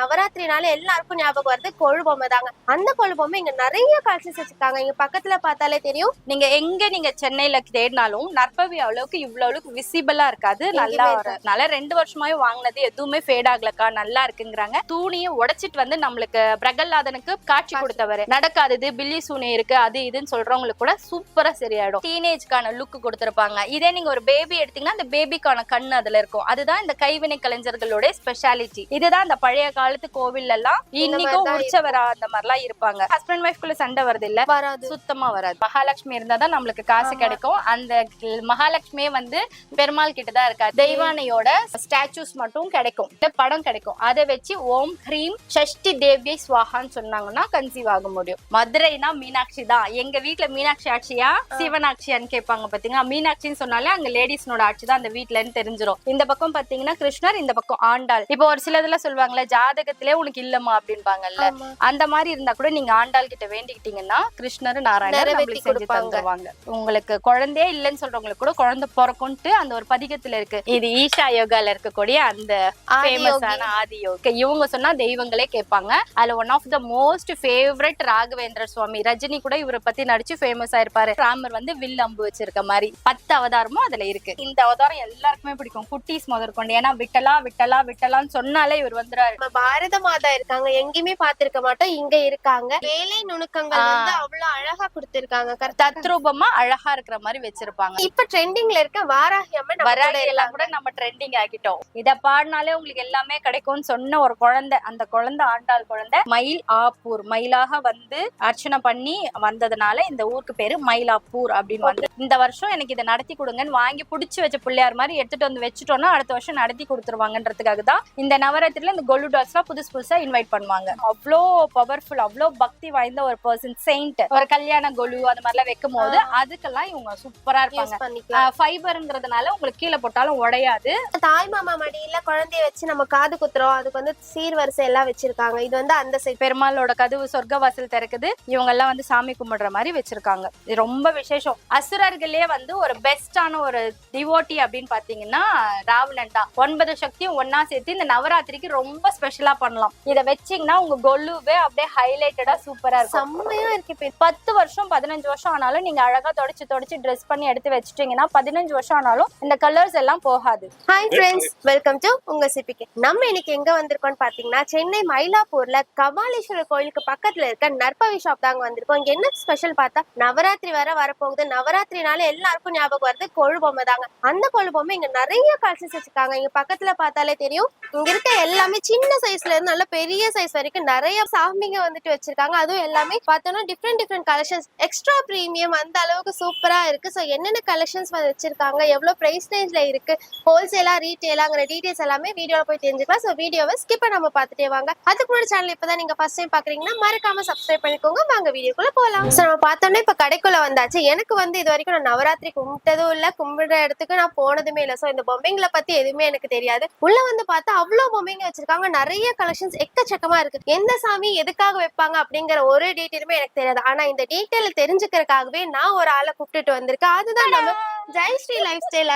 நவராத்திரினால எல்லாருக்கும் ஞாபகம் வருது கொழு பொம்மை தாங்க. அந்த கொழு பொம்மை இங்க நிறைய கலெக்ஷன்ஸ் வச்சிருக்காங்க. இங்க பக்கத்துல பார்த்தாலே தெரியும். நீங்க சென்னையில தேடினாலும் நற்பவி அளவுக்கு இவ்வளவுக்கு விசிபிளா இருக்காது. நல்லா வரனால 2 வருஷமாவே வாங்கினது எதுவுமே ஃபேட் ஆகலக்கா, நல்லா இருக்குங்கிறாங்க. தூணியை உடைச்சிட்டு வந்து நம்மளுக்கு பிரகல்லாதனுக்கு காட்சி கொடுத்தவர், நடக்காதது பில்லி சூனே இருக்கு அது இதுன்னு சொல்றவங்களுக்கு கூட சூப்பரா சரியாயிடும். டீனேஜ்க்கான லுக் கொடுத்திருப்பாங்க. இதே நீங்க ஒரு பேபி எடுத்தீங்கன்னா அந்த பேபிக்கான கண் அதுல இருக்கும். அதுதான் இந்த கைவினை கலைஞர்களோட ஸ்பெஷாலிட்டி. இதுதான் அந்த பழைய காலத்து கோவில் எல்லாம் இன்னைக்கும் உற்சவரா அந்த மாதிரிலாம் இருப்பாங்க. ஹஸ்பண்ட் ஒய்ஃப் குள்ள சண்டை வருது இல்ல, சுத்தமா வராது. மகாலட்சுமி இருந்தாதான் நம்மளுக்கு காசு கிடைக்கும். அந்த மகாலட்சுமியே வந்து பெருமாள் கிட்டதான் இருக்காரு. தெய்வானையோட ஸ்டாச்சூஸ் மட்டும் கிடைக்கும், படம் கிடைக்கும். அதை வச்சு ஓம் ஹ்ரீம் ஷஷ்டி தேவியை ஸ்வாகான்னு சொன்னாங்கன்னா கன்சீவ் ஆக முடியும். மதுரைனா மீனாட்சி தான். எங்க வீட்டுல மீனாட்சி ஆட்சியா சிவனாட்சியான்னு கேட்பாங்க பாத்தீங்கன்னா, மீனாட்சின்னு சொன்னாலே அங்க லேடிஸ்னோட ஆட்சி தான் அந்த வீட்டுலன்னு தெரிஞ்சிடும். இந்த பக்கம் பாத்தீங்கன்னா கிருஷ்ணர், இந்த பக்கம் ஆண்டாள். இப்போ ஒரு சிலதுல சொல்லுவாங்கல்ல ஜாதகத்திலே உனக்கு இல்லம்மா அப்படின்பாங்கல்ல, அந்த மாதிரி இருந்தா கூட நீங்க ஆண்டாள் கிட்ட வேண்டிக்கிட்டீங்கன்னா கிருஷ்ணர் நாராயணர் நம்மளுக்கு செஞ்சு தந்துருவாங்க. உங்களுக்கு குழந்தையே இல்லைன்னு சொல்றவங்களுக்கு கூட குழந்தை பிறக்கும்ட்டு அந்த ஒரு பதிகத்துல இருக்கு. இது ஈஷா யோகால இருக்கக்கூடிய அந்த ஃபேமஸான ஆதியோகி. இவங்க சொன்னா தெய்வங்களே கேட்பாங்க. அதுல one of the most favourite Raghavendra Swami. Rajini கூட இவரை பத்தி நடிச்சு ஃபேமஸ் ஆயிருப்பாரு. ராமர் வந்து வில் அம்பு வச்சிருக்க மாதிரி 10 அவதாரமும் அதுல இருக்கு. இந்த அவதாரம் எல்லாருக்குமே பிடிக்கும், குட்டீஸ் முதற்கொண்டு. ஏன்னா விட்டலா விட்டலா விட்டலான்னு சொன்னாலே இவர் வந்துறாரு. பாரத மாதா இருக்காங்க, எங்கேயுமே பாத்திருக்க மாட்டோம், இங்க இருக்காங்க. வேலை நுணுக்கங்கள் வந்து அவ்வளவு அழகா கொடுத்திருக்காங்க. தத்ரூபமா அழகா இருக்கிற மாதிரி வச்சிருப்பாங்க. இப்ப ட்ரெண்டிங்ல இருக்க வாராகி அம்மன், வராகி எல்லாம் கூட நம்ம ட்ரெண்டிங் ஆகிட்டோம். இத பாடினாலே உங்களுக்கு எல்லாமே கிடைக்கும்னு சொன்ன ஒரு குழந்தை, அந்த குழந்தை ஆண்டாள் குழந்தை. மயில் ஆப்பூர், மயிலாக வந்து அர்ச்சனை பண்ணி வந்ததுனால இந்த ஊருக்கு பேரு மயிலாப்பூர் அப்படின்னு வந்து. இந்த வருஷம் எனக்கு இதை நடத்தி கொடுங்கன்னு வாங்கி புடிச்சு வச்ச பிள்ளையார் மாதிரி எடுத்துட்டு வந்து வச்சுட்டோம்னா அடுத்த வருஷம் நடத்தி கொடுத்துருவாங்கன்றதுக்காக தான் இந்த நவராத்திரில இந்த கொலு டால்ஸ் எல்லாம் புதுசா இன்வைட் பண்ணுவாங்க. அவ்வளோ பவர்ஃபுல், அவ்வளோ பக்தி வாய்ந்த ஒரு பர்சன், செயின்ட். ஒரு கல்யாண கொலு அது மாதிரிலாம் வைக்கும் போது அதுக்கெல்லாம் இவங்க சூப்பரா இருப்பாங்க. ஃபைபர்ங்கிறதுனால உங்களுக்கு கீழே போட்டாலும் உடையாது. தாய் மாமா மடியில குழந்தைய வச்சு நம்ம காது குத்துறோம், அதுக்கு வந்து சீர்வரிசை எல்லாம் வச்சிருக்காங்க. இது வந்து அந்த சைடு பெருமாளோட கதவு சொர்க்க வாசல் திறக்குது. இவங்க எல்லாம் வந்து சாமி கும்பிடுற மாதிரி வச்சிருக்காங்க. இது ரொம்ப விசேஷம். அசுரர்களே வந்து ஒரு பெஸ்டான ஒரு டிவோட்டி அப்படின்னு பாத்தீங்கன்னா ராவணன் தான். 9 சக்தியும் ஒன்னா சேர்த்து இந்த நவராத்திரிக்கு ரொம்ப ஸ்பெஷலா பண்ணலாம். இதை வச்சீங்கன்னா உங்க கொலுவே அப்படியே ஹைலைட்டடா சூப்பரா இருக்கும். செம்மையா இருக்கு. 10 வருஷம் 15 வருஷம் ஆனாலும் நீங்க அழகா தொடச்சு ட்ரெஸ் பண்ணி எடுத்து வச்சுட்டீங்கன்னா 15 வருஷம் ஆனாலும் இந்த கலர்ஸ் எல்லாம் போகாது. ஹாய் ஃப்ரெண்ட்ஸ், வெல்கம் டு உங்க சிபிகே. நம்ம இன்னைக்கு எங்க வந்திருக்கோம்னு பாத்தீங்கன்னா சென்னை மயிலாப்பூர்ல கபாலீஸ்வரர் கோயிலுக்கு பக்கத்துல இருக்க நற்பவி ஷாப் தாங்க வந்திருக்கோம். இங்க என்ன ஸ்பெஷல் பார்த்தா நவராத்திரி வரப்போகுது. நவராத்திரினால எல்லாருக்கும் ஞாபகம் வருது கொழு பொம்மை தாங்க. அந்த கொழு பொம்மை இங்க நிறைய கலெக்ஷன்ஸ் வச்சிருக்காங்க. இங்க பக்கத்துல பார்த்தாலே தெரியும். இங்க இருக்க எல்லாமே சின்ன சைஸ்ல இருந்து நல்ல பெரிய சைஸ் வரைக்கும் நிறைய சாமிங்க வந்துட்டு வச்சிருக்காங்க. அதுவும் எல்லாமே பார்த்தோம்னா டிஃப்ரெண்ட் கலெக்ஷன்ஸ், எக்ஸ்ட்ரா பிரீமியம், அந்த அளவுக்கு சூப்பரா இருக்கு. ஸோ என்னென்ன கலெக்ஷன்ஸ் வச்சிருக்காங்க, எவ்வளவு பிரைஸ் ரேஞ்ச்ல இருக்கு, ஹோல்சேலா ரீட்டெயிலாங்கிற டீடைல்ஸ் எல்லாமே வீடியோல போய் தெரிஞ்சுக்கலாம். ஸோ வீடியோவை ஸ்கிப் பண்ணாம பார்த்துட்டே வாங்க. அதுக்கு முன்னாடி சேனல் இப்பதான் நீங்க ஃபர்ஸ்ட் டைம் பாக்குறீங்கன்னா மறக்காம சப்ஸ்கிரைப் பண்ணிக்கோங்க. வாங்க வீடியோக்குள்ள போலாம். ஸோ நம்ம பார்த்தோம்னா இப்ப கடைக்குள்ள வந்தாச்சு. எனக்கு வந்து இது வரைக்கும் நான் நவராத்திரி கும்பிட்டதும் இல்ல, கும்பிடுற இடத்துக்கு நான் போனதுமே இல்லை. ஸோ இந்த பொம்மைங்களை பத்தி எதுவுமே எனக்கு தெரியாது. உள்ள வந்து பார்த்தா அவ்வளவு பொம்மைங்க வச்சிருக்காங்க. நிறைய கலெக்ஷன்ஸ் எக்கச்சக்கமா இருக்கு. எந்த சாமி எதுக்காக வைப்பாங்க அப்படிங்கிற ஒரு டீட்டெயிலுமே எனக்கு தெரியாது. ஆனா இந்த டீட்டெயில் தெரிஞ்சுக்கிறதுக்காகவே நான் ஒரு ஆளை கூப்பிட்டுட்டு வந்திருக்கேன். அதுதான் நம்ம ஜெயஸ்ரீ லைஃப் ஸ்டைல்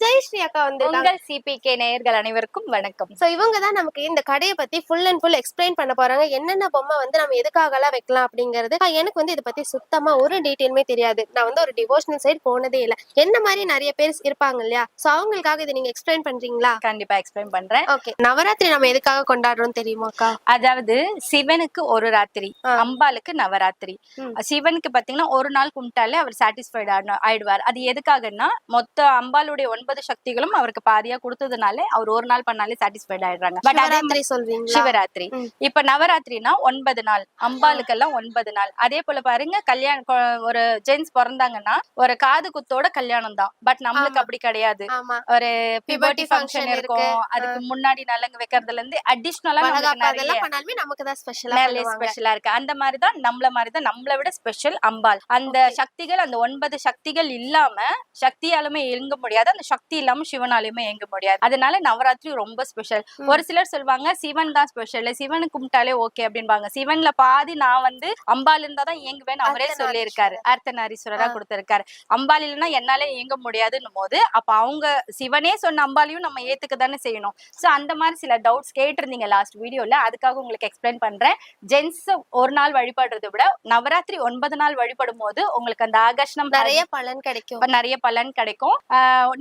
ஜெயஸ்ரீ அக்கா வந்திருக்காங்க. சிபிகே நேயர்கள் அனைவருக்கும் வணக்கம். சோ இவங்க தான் நமக்கு இந்த கடையை பத்தி ஃபுல் அண்ட் ஃபுல் எக்ஸ்பிளைன் பண்ண போறாங்க. என்னென்ன பொம்மை வந்து நம்ம எதுக்காக எல்லாம் வைக்கலாம் அப்படிங்கிறது. எனக்கு வந்து இதை பத்தி சுத்தமா ஒரு டீட்டெயிலுமே தெரியாது. நான் வந்து ஒரு டிவோஷனல் சைடு போனதே இல்லை. என்ன மாதிரி நிறைய பேர் இருப்பாங்க இல்லையா, சோ அவங்களுக்காக இதை நீங்க எக்ஸ்பிளைன் பண்றீங்களா? கண்டிப்பா எக்ஸ்பிளைன் பண்றேன். ஓகே, நவராத்திரி நம்ம எதுக்காக கொண்டாடுறோம் தெரியுமாக்கா? அதாவது சிவனுக்கு ஒரு ராத்திரி, அம்பாளுக்கு நவராத்திரி. சிவனுக்கு பாத்தீங்கன்னா ஒரு நாள் கும்பிட்டாலே அவர் சாட்டிஸ்ஃபைட் ஆயிடுவார். அது எதுக்காகன்னா மொத்த அம்பாளுடைய 9 சக்திகளும் அவருக்கு பாதியா கொடுத்ததுனாலே அவர் ஒரு நாள் பண்ணாலே சாட்டிஸ்ஃபைட் ஆயிடுறாங்க. பட் அதே சொல்றீங்க சிவராத்திரி. இப்ப நவராத்திரினா 9 நாள், அம்பாளுக்கு எல்லாம் 9 நாள். அதே போல பாருங்க, கல்யாணம் ஒரு ஜென்ஸ் பிறந்தாங்கன்னா ஒரு காது குத்தோட கல்யாணம் தான். பட் நம்மளுக்கு அப்படி கிடையாது. ஒரு பியூபர்ட்டி ஃபங்க்ஷன் இருக்கும், அதுக்கு முன்னாடி நலங்கு வைக்கிறதுல இருந்து அடிஷனலா நமக்கு தான் ஸ்பெஷலா இருக்கு. அந்த மாதிரிதான் நம்மள விட ஸ்பெஷல் அம்பாள். அந்த சக்திகள், அந்த 9 சக்திகள் இல்லாம சக்தியாலுமே இயங்க முடியாது, அந்த சக்தி இல்லாம சிவனாலுமே இயங்க முடியாது. அதனால நவராத்திரி ரொம்ப ஸ்பெஷல். ஒரு சிலர் சொல்லுவாங்க சிவன் தான் ஸ்பெஷல், சிவனை கும்பிட்டாலே ஓகே அப்படின்பாங்க. சிவன்ல பாதி நான் வந்து அம்பாள் இருந்தா தான் இயங்குவேன் அவரே சொல்லியிருக்காரு. அர்த்தநாரீஸ்வரரா கொடுத்திருக்காரு. அம்பாள் இல்லைன்னா என்னால இயங்க முடியாதுன்னும் போது அப்ப அவங்க சிவனே சொன்ன அம்பாலையும் நம்ம ஏத்துக்க தானே செய்யணும். சோ அந்த மாதிரி சில டவுட்ஸ் கேட்டிருந்தீங்க லாஸ்ட் வீடியோல, அதுக்காக உங்களுக்கு எக்ஸ்பிளைன் பண்றேன். ஜென்ஸ் ஒரு நாள் வழிபடுறதை விட நவராத்திரி 9 நாள் வழிபடும் போது உங்களுக்கு அந்த ஆகர்ஷணம் நிறைய பலன் கிடைக்கும், நிறைய பலன் கிடைக்கும்,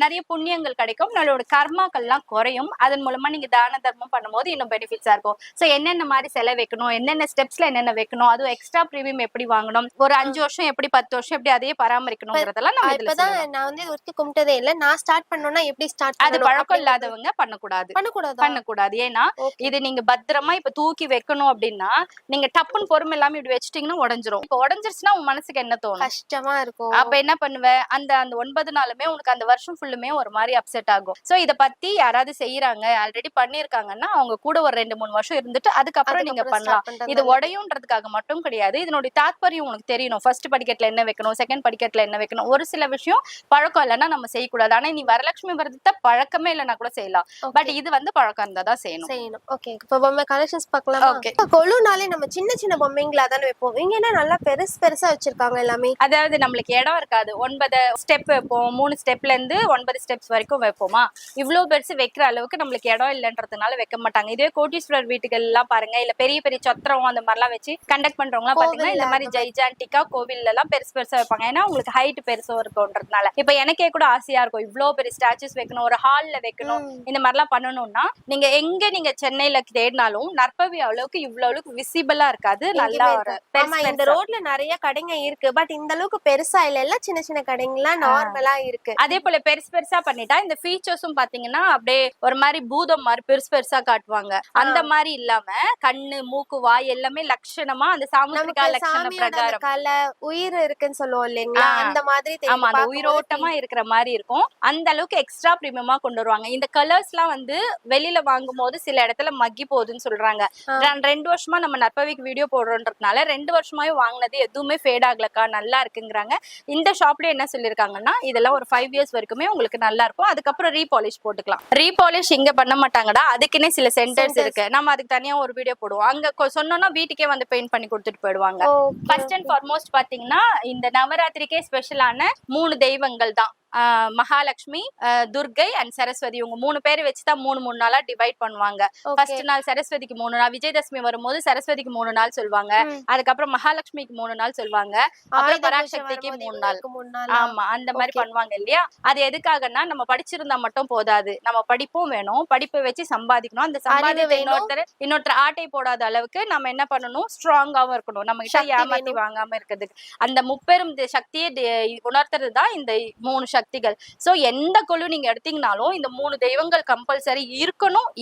நிறைய புண்ணியங்கள் கிடைக்கும், நம்மளோட கர்மாக்கள் எல்லாம் குறையும். அதன் மூலமா நீங்க தான தர்மம் பண்ணும்போது இன்னும் பெனிஃபிட்ஸா இருக்கும். சோ என்னென்ன மாதிரி செலவு வைக்கணும், என்னென்ன ஸ்டெப்ஸ்ல என்னென்ன வைக்கணும், அதுவும் எக்ஸ்ட்ரா பிரீமியம் எப்படி வாங்கணும், ஒரு 5 வருஷம் எப்படி 10 வருஷம் எப்படி அதையே பராமரிக்கணும்ங்கறதெல்லாம் நம்ம இதுல இப்பதான் நான் வந்து ஒருத்தி கும்பிட்டதே இல்ல. நான் ஸ்டார்ட் பண்ணனும்னா எப்படி ஸ்டார்ட் அது பழக்கம் இல்லாதவங்க பண்ணக்கூடாது. ஏன்னா இது நீங்க பத்திரமா இப்ப தூக்கி வைக்கணும் அப்படின்னா நீங்க டப்புன்னு பொறுமை இல்லாம இப்படி வச்சுட்டீங்கன்னா உடஞ்சிரும். இப்ப உடஞ்சிருச்சுன்னா உன் மனசுக்கு என்ன தோணும்? கஷ்டமா இருக்கும். அப்ப என்ன பண்ணுவ, அந்த 9 நாளுமே உனக்கு அந்த வருஷம் ஃபுல்லுமே ஒரு மாதிரி அப்செட் ஆகும். சோ இத பத்தி யாராவது செய்யறாங்க, ஆல்ரெடி பண்ணிருக்காங்கன்னா அவங்க கூட ஒரு 2-3 வருஷம் இருந்துட்டு அதுக்கப்புறம் நீங்க பண்ணலாம். இது உடையும்ன்றதுக்காக மட்டும் கிடையாது, இதனுடைய தாத்பரியம் உனக்கு தெரியணும். ஃபர்ஸ்ட் படிக்கட்டுல என்ன வைக்கணும், செகண்ட் படிக்கட்டுல என்ன வைக்கணும். ஒரு சில விஷயம் பழக்கம் இல்லைன்னா நம்ம செய்யக்கூடாது. ஆனா நீ வரலட்சுமி விரதத்தை பழக்கமே இல்லைன்னா கூட செய்யலாம். பட் இது வந்து பழக்கம் இருந்தா தான் செய்யணும். ஓகே, இப்ப பொம்மை கலெக்ஷன்ஸ் பார்க்கலாமா? இப்ப கொலுனாலே நம்ம சின்ன சின்ன பொம்மைங்களா தானே வைப்போம். இங்க என்ன நல்லா பெருசா வச்சிருக்காங்க எல்லாமே. அதாவது நம்மளுக்கு இடம் இருக்காது. 9 ஸ்டெப் வைப்போம், 3 ஸ்டெப்ல இருந்து 9 ஸ்டெப்ஸ் வரைக்கும் வைப்போமா. இவ்வளவு பெருசு வைக்கிற அளவுக்கு நம்மளுக்கு இடம் இல்லன்றதுனால வைக்க மாட்டாங்க. இதே கோட்டீஸ்வரர் வீட்டுகள் எல்லாம் பாருங்க, இல்ல பெரிய பெரிய சத்திரம் அந்த மாதிரிலாம் வச்சு கண்டக்ட் பண்றவங்க எல்லாம் பாத்தீங்கன்னா இந்த மாதிரி ஜெய்ஜான்டிக்கா கோவில்ல எல்லாம் பெருசா வைப்பாங்க. ஏன்னா உங்களுக்கு ஹைட் பெருசா இருக்கும்ன்றதுனால. இப்ப எனக்கே கூட ஆசையா இருக்கும் இவ்வளவு பெரிய ஸ்டாச்சுஸ் வைக்கணும், ஒரு ஹால்ல வைக்கணும், இந்த மாதிரிலாம் பண்ணணும்னா நீங்க எங்க நீங்க சென்னையில தேடினாலும் நற்பவி அளவுக்கு இவ்வளவுக்கு விசிபிளா இருக்காது. நல்லா இந்த ரோட்ல நிறைய கடைங்க இருக்கு, பட் இந்த அளவுக்கு பெருசா இல்ல, எல்லாம் சின்ன சின்ன கடைங்கலாம் நார்மலா இருக்கு. அதே போல பெருசா பண்ணிட்டா இந்த ஃபீச்சர்ஸும் பாத்தீங்கன்னா அப்படியே ஒரு மாதிரி பூதம் மாதிரி பெருசா காட்டுவாங்க. அந்த மாதிரி இல்லாம கண்ணு மூக்கு வாய் எல்லாமே லட்சணமா அந்த சாமுத்திரிகா லட்சண பிரகாரம் உயிர் இருக்குன்னு சொல்லுவோம் இல்லைங்களா, அந்த மாதிரி. ஆமா, அந்த உயிரோட்டமா இருக்கிற மாதிரி இருக்கும். அந்த அளவுக்கு எக்ஸ்ட்ரா பிரீமியமா கொண்டு வருவாங்க. இந்த கலர்ஸ் எல்லாம் வந்து வெளியில வாங்கும் போது சில இடத்துல மக்கி போகுதுன்னு சொல்றாங்க. 2 வருஷமா நம்ம நற்பவிக்கு வீடியோ போடுறோன்றதுனால 2 வருஷமாவே வாங்கினது எதுவுமே ஃபேட் ஆகலக்கா, நல்லா இருக்குங்கிறாங்க. இந்த ஷாப்ல என்ன சொல்லிருக்காங்கன்னா இதெல்லாம் ஒரு 5 இயர்ஸ் வரைக்குமே உங்களுக்கு நல்லா இருக்கும், அதுக்கப்புறம் ரீபாலிஷ் போட்டுக்கலாம். ரீபாலிஷ் இங்க பண்ண மாட்டாங்கடா, அதுக்குன்னே சில சென்டர்ஸ் இருக்கு. நம்ம அதுக்கு தனியா ஒரு வீடியோ போடுவோம். அங்க சொன்னோம்னா வீட்டுக்கே வந்து பெயிண்ட் பண்ணி கொடுத்துட்டு போயிடுவாங்க. ஃபர்ஸ்ட் அண்ட் ஃபார்மோஸ்ட் பாத்தீங்கன்னா இந்த நவராத்திரிக்கே ஸ்பெஷலான 3 தெய்வங்கள் தான். மகாலட்சுமி, துர்கை அண்ட் சரஸ்வதி. இவங்க 3 பேரை வச்சுதான் 3 நாளா டிவைட் பண்ணுவாங்க. ஃபர்ஸ்ட் நாள் சரஸ்வதிக்கு 3 நாள், விஜயதசமி வரும்போது சரஸ்வதிக்கு 3 நாள் சொல்லுவாங்க, அதுக்கப்புறம் மகாலட்சுமிக்கு 3 நாள் சொல்லுவாங்க, அப்புறம் பராசக்திக்கு 3 நாள். ஆமா, அந்த மாதிரி பண்ணுவாங்க இல்லையா. அது எதுக்காகன்னா நம்ம படிச்சிருந்தா மட்டும் போதாது, நம்ம படிப்பும் வேணும், படிப்பை வச்சு சம்பாதிக்கணும். அந்த சம்பாதித்த இன்னொருத்தர் ஆட்டை போடாத அளவுக்கு நம்ம என்ன பண்ணணும், ஸ்ட்ராங்காவும் இருக்கணும், நம்ம கிட்ட ஏமாத்தி வாங்காம இருக்கிறதுக்கு. அந்த முப்பெரும் சக்தியை உணர்த்துறது தான் இந்த 3 சக்திகள். சோ எந்த கொலு நீங்க எடுத்தீங்கனாலும் இந்த 3 தெய்வங்கள் கம்பல்சரி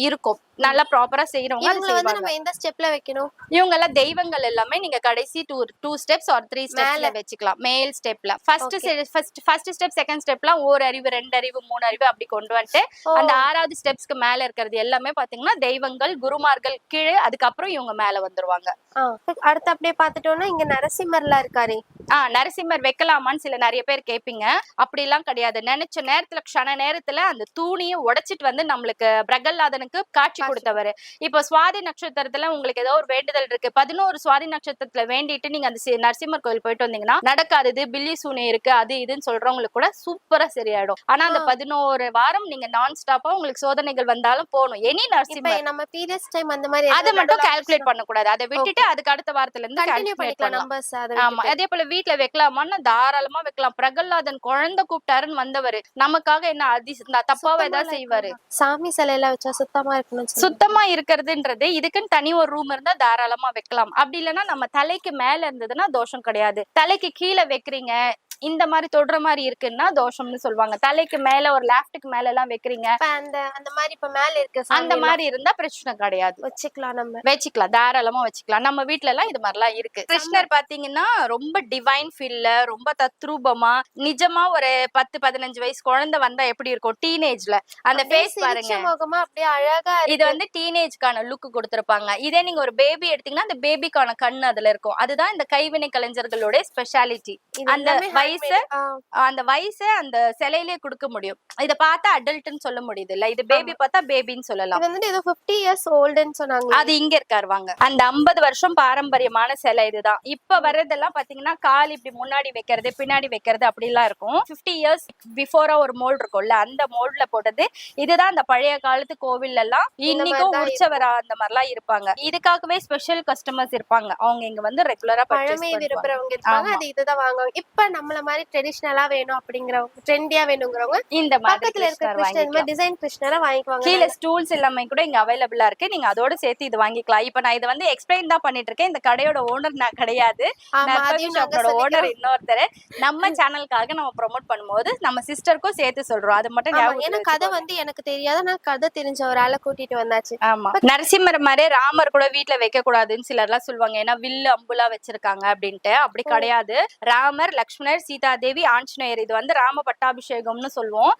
இருக்கும். நல்லா ப்ராப்பரா செய்யறவங்க அது செய்வாங்க. நம்ம எந்த ஸ்டெப்ல வைக்கணும், இவங்க எல்லாம் தெய்வங்கள் எல்லாமே நீங்க கடைசி 2 ஸ்டெப்ஸ் ஆர் 3 ஸ்டெப்ஸ்ல வெச்சுக்கலாம். மேல் ஸ்டெப்ல ஃபர்ஸ்ட் ஸ்டெப், செகண்ட் ஸ்டெப்லாம் 1 அறிவு 2 அறிவு 3 அறிவு அப்படி கொண்டு வந்துட்டு அந்த 6வது ஸ்டெப்ஸ்க்கு மேல இருக்கிறது எல்லாமே பாத்தீங்கன்னா தெய்வங்கள் குருமார்கள் கீழே, அதுக்கப்புறம் இவங்க மேல வந்துருவாங்க. அடுத்து அப்படியே பாத்துட்டோம்னா இங்க நரசிம்மர்லாம் இருக்காரு. நரசிம்மர் வைக்கலாமான்னு சில நிறைய பேர் கேட்பீங்க. அப்படி எல்லாம் கிடையாது. நினைச்ச நேரத்துல க்ஷண நேரத்துல அந்த தூணியை உடைச்சிட்டு வந்து நம்மளுக்கு பிரகல்லாதனுக்கு காட்சி கொடுத்தவர். இப்போ சுவாதி நட்சத்திரத்துல உங்களுக்கு ஏதோ ஒரு வேண்டுதல் இருக்கு, 11 சுவாதி நட்சத்திரத்துல வேண்டிட்டு நீங்க அந்த நரசிம்மர் கோயில் போயிட்டு வந்தீங்கன்னா நடக்காதது, பில்லி சூனி இருக்கு, அது இதுன்னு சொல்றவங்களுக்கு கூட சூப்பரா சரியாயிடும். ஆனா அந்த 11 வாரம் நீங்க நான் ஸ்டாப்பா உங்களுக்கு சோதனைகள் வந்தாலும் போகணும். எனி நரசிம்மர் நம்ம பீரியட்ஸ் டைம் அந்த மாதிரி அதை மட்டும் கால்குலேட் பண்ண கூடாது. அதை விட்டுட்டு அதுக்கு அடுத்த வாரத்துல இருந்து கால்குலேட் பண்ணலாம். ஆமா, அதே போல வீட்டுல வைக்கலாமான்னு தாராளமா வைக்கலாம். பிரகல்லாதன் குழந்தை கூப்பிட்டாருன்னு வந்தவரு நமக்காக என்ன தப்பாவ ஏதாவது செய்வாரு. சாமி சிலையில வச்சா சுத்தமா இருக்கணும். சுத்தமா இருக்கிறதுன்றது இதுக்குன்னு தனி ஒரு ரூம் இருந்தா தாராளமா வைக்கலாம். அப்படி இல்லைன்னா நம்ம தலைக்கு மேல இருந்ததுன்னா தோஷம் கிடையாது. தலைக்கு கீழே வைக்கிறீங்க, இந்த மாதிரி தொடுற மாதிரி இருக்குன்னா தோஷம்னு சொல்லுவாங்க. தலைக்கு மேல ஒரு லேப்டுக்கு மேல எல்லாம் வைக்கிறீங்க, அந்த மாதிரி இப்ப மேல இருக்கு, அந்த மாதிரி இருந்தா பிரச்சனை கிடையாது, வச்சுக்கலாம். நம்ம வச்சுக்கலாம், தாராளமா வச்சுக்கலாம். நம்ம வீட்டுல எல்லாம் இது மாதிரிலாம் இருக்கு. கிருஷ்ணர் பாத்தீங்கன்னா ரொம்ப டிவைன் ஃபீல்ல, ரொம்ப தத்ரூபமா, நிஜமா ஒரு 10-15 வயசு குழந்தை வந்தா எப்படி இருக்கும் டீனேஜ்ல அந்த ஃபேஸ் பாருங்க, அப்படியே அழகா. இது வந்து டீனேஜ்க்கான லுக் கொடுத்திருப்பாங்க. இதே நீங்க ஒரு பேபி எடுத்தீங்கன்னா அந்த பேபிக்கான கண்ணு அதுல இருக்கும். அதுதான் இந்த கைவினை கலைஞர்களோட ஸ்பெஷாலிட்டி. அந்த வயசு அந்த வயசை அந்த சிலையிலே கொடுக்க முடியும். இத பார்த்தா அடல்ட்னு சொல்ல முடியுது இல்ல, இது பேபி பார்த்தா பேபின்னு சொல்லலாம். இது வந்து ஏதோ 50 இயர்ஸ் ஓல்டுன்னு சொன்னாங்க. அது இங்க இருக்காருவாங்க. அந்த 50 வருஷம் பாரம்பரியமான சிலை இதுதான். இப்ப வர்றதெல்லாம் பாத்தீங்கன்னா கால் இப்படி முன்னாடி வைக்கிறது பின்னாடி வைக்கிறது அப்படிலாம் இருக்கும். 50 இயர்ஸ் பிஃபோரா ஒரு மோல்டு இருக்கும்ல, அந்த மோல்ட்ல போட்டது இதுதான். அந்த பழைய காலத்து கோவில் எல்லாம் இன்னைக்கும் உற்சவரா அந்த மாதிரிலாம் இருப்பாங்க. இதுக்காகவே ஸ்பெஷல் கஸ்டமர்ஸ் இருப்பாங்க. அவங்க இங்க வந்து ரெகுலரா பழமை விரும்புறவங்க இருப்பாங்க, அது இதுதான் வாங்குவாங்க. இப்ப நம்மள மாதிரி ட்ரெடிஷனலா வேணும் அப்படிங்கறவங்க, ட்ரெண்டியா வேணுங்கிறவங்க இந்த பக்கத்துல இருக்க கிருஷ்ணர் இந்த மாதிரி டிசைன் கிருஷ்ணரை வாங்கிக்குவாங்க. கீழ ஸ்டூல்ஸ் எல்லாமே கூட இங்க அவைலபிளா இருக்கு. நீங்க அதோட சேர்த்து இது வாங்கிக்கலாம். இப்ப நான் இதை வந்து எக்ஸ்பிளைன் தான் பண்ணிட்டு இருக்கேன். இந்த கடையோட ஓனர் நான் கிடையாது, ஓனர் இன்னொருத்தர். நம்ம சேனலுக்காக நம்ம ப்ரோமோட் பண்ணும்போது நம்ம சிஸ்டருக்கும் சேர்த்து சொல்றோம். அது மட்டும் ஏன்னா கதை வந்து எனக்கு தெரியாத, நான் கதை தெரிஞ்ச ஒரு ஆளை கூட்டிட்டு வந்தாச்சு. ஆமா, நரசிம்மர் மாதிரி ராமர் கூட வீட்டுல வைக்க கூடாதுன்னு சிலர் எல்லாம் சொல்லுவாங்க, ஏன்னா வில்லு அம்புலா வச்சிருக்காங்க அப்படின்ட்டு. அப்படி கிடையாது. ராமர், லக்ஷ்மணர், சீதா தேவி, ஆஞ்சநேயர், இது வந்து ராம பட்டாபிஷேகம்னு சொல்லுவோம்.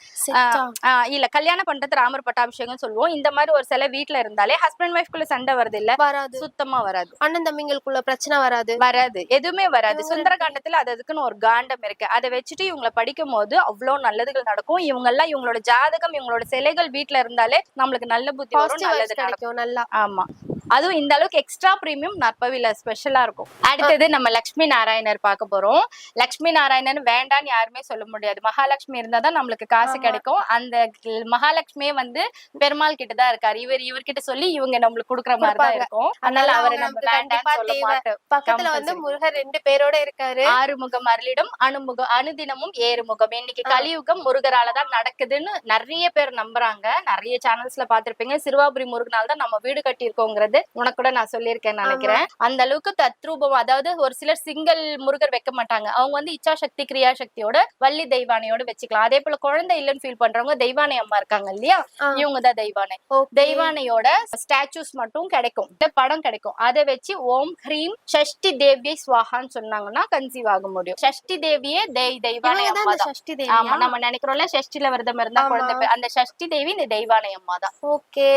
இல்ல கல்யாணம் பண்றது ராமர் பட்டாபிஷேகம் சொல்லுவோம். இந்த மாதிரி ஒரு சில வீட்டுல இருந்தாலே ஹஸ்பண்ட் ஒய்ஃப் குள்ள சண்டை வருது இல்ல, வராது, சுத்தமா வராது. அண்ணன் தம்பிங்களுக்குள்ள பிரச்சனை வராது, எதுவுமே வராது. சுந்தரகாண்டத்துல அதுக்குன்னு ஒரு காண்டம் இருக்கு. அதை வச்சுட்டு இவங்களை படிக்கும் போது அவ்வளவு நல்லதுகள் நடக்கும். இவங்க எல்லாம் இவங்களோட ஜாதகம், இவங்களோட சிலைகள் வீட்டுல இருந்தாலே நம்மளுக்கு நல்ல புத்தி வரும், நல்லது நடக்கும். நல்லா. ஆமா, அதுவும் இந்த அளவுக்கு எக்ஸ்ட்ரா பிரீமியம் நற்பவில ஸ்பெஷலா இருக்கும். அடுத்தது நம்ம லட்சுமி நாராயணர் பார்க்க போறோம். லட்சுமி நாராயணன் வேண்டான்னு யாருமே சொல்ல முடியாது. மகாலட்சுமி இருந்தாதான் நம்மளுக்கு காசு கிடைக்கும். அந்த மகாலட்சுமியே வந்து பெருமாள் கிட்டதான் இருக்காரு. இவர்கிட்ட சொல்லி இவங்க நம்மளுக்கு கொடுக்குற மாதிரிதான் இருக்கும். அதனால அவரை நம்ம வேண்டான்னு சொல்ல மாட்டோம். பக்கத்துல வந்து முருகர் 2 பேரோட இருக்காரு. ஆறுமுகம் அருளிடம் அணுமுகம் அனுதினமும் ஏறுமுகம். இன்னைக்கு கலியுகம் முருகராலதான் நடக்குதுன்னு நிறைய பேர் நம்புறாங்க. நிறைய சேனல்ஸ்ல பாத்திருப்பீங்க. சிறுவாபுரி முருகனால தான் நம்ம வீடு கட்டி இருக்கோங்கிறது உனக்கு கூட நான் சொல்லியிருக்கேன் நினைக்கிறேன். அந்த அளவுக்கு தத்ரூபம். அதாவது ஒரு சிலர் சிங்கிள் முருகர் வைக்க மாட்டாங்க. அவங்க வந்து இச்சா சக்தி கிரியா சக்தியோட வள்ளி தெய்வானையோட வச்சுக்கலாம். அதே போல குழந்தை இல்லைன்னு ஃபீல் பண்றவங்க தெய்வானை அம்மா இருக்காங்க இல்லையா, இவங்க தான் தெய்வானை. தெய்வானையோட ஸ்டாச்சூஸ் மட்டும் கிடைக்கும், படம் கிடைக்கும். அதை வச்சு ஓம் ஹ்ரீம் ஷஷ்டி தேவியை ஸ்வாஹான்னு சொன்னாங்கன்னா கன்சீவ் ஆக முடியும். ஷஷ்டி தேவியே தெய்வானை அம்மா தான். ஆமா, நம்ம நினைக்கிறோம்ல ஷஷ்டில விரதம் இருந்தா குழந்தை, அந்த ஷஷ்டி தேவி இந்த தெய்வானை அம்மா தான். ஓகே,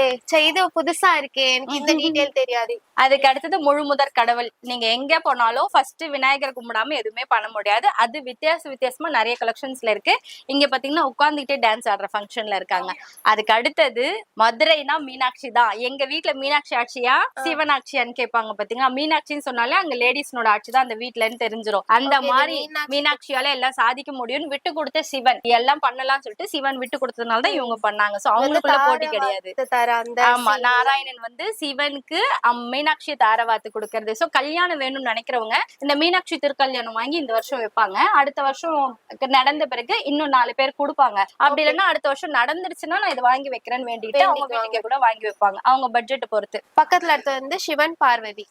இது புதுசா இருக்கு, எனக்கு இந்த டீடைல் தெரியாது. அதுக்கு அடுத்தது முழு முதற் கடவுள். நீங்க எங்க போனாலும் ஃபர்ஸ்ட் விநாயகர் கும்பிடாம எதுவுமே பண்ண முடியாது. அது வித்தியாசமா நிறைய கலெக்ஷன்ஸ்ல இருக்கு. இங்க பாத்தீங்கன்னா உட்கார்ந்துகிட்டே டான்ஸ் ஆடுற ஃபங்க்ஷன்ல இருக்காங்க. அதுக்கு அடுத்தது மதுரைனா மீனாட்சி தான். எங்க வீட்டுல மீனாட்சி ஆட்சியா சிவனாட்சியான்னு கேட்பாங்க பாத்தீங்கன்னா, மீனாட்சின்னு சொன்னாலே அங்க லேடிஸ்னோட ஆட்சி தான் அந்த வீட்டுலன்னு தெரிஞ்சிடும். அந்த மாதிரி மீனாட்சியால எல்லாம் சாதிக்க முடியும்னு விட்டு கொடுத்த சிவன் எல்லாம் பண்ணலாம்னு சொல்லிட்டு சிவன் விட்டு கொடுத்ததுனாலதான் இவங்க பண்ணாங்க. சோ அவங்களுக்குள்ள போட்டி கிடையாது. ஆமா, நாராயணன் வந்து சிவனுக்கு மீனாட்சி தாரவாத்து கொடுக்கறது. சோ கல்யாணம் வேணும்னு நினைக்கிறவங்க இந்த மீனாட்சி திருக்கல்யாணம் வாங்கி இந்த வருஷம் வைப்பாங்க. அடுத்த வருஷம் நடந்த பிறகு இன்னும் 4 பேர் கொடுப்பாங்க. அப்படி இல்லைன்னா அடுத்த வருஷம் நடந்துருச்சுன்னா நான் இதை வாங்கி வைக்கிறேன்னு வேண்டிட்டு அவங்க வீட்டுக்கு கூட வாங்கி வைப்பாங்க, அவங்க பட்ஜெட் பொறுத்து. பக்கத்துல அடுத்து வந்து சிவன் பார்வதி.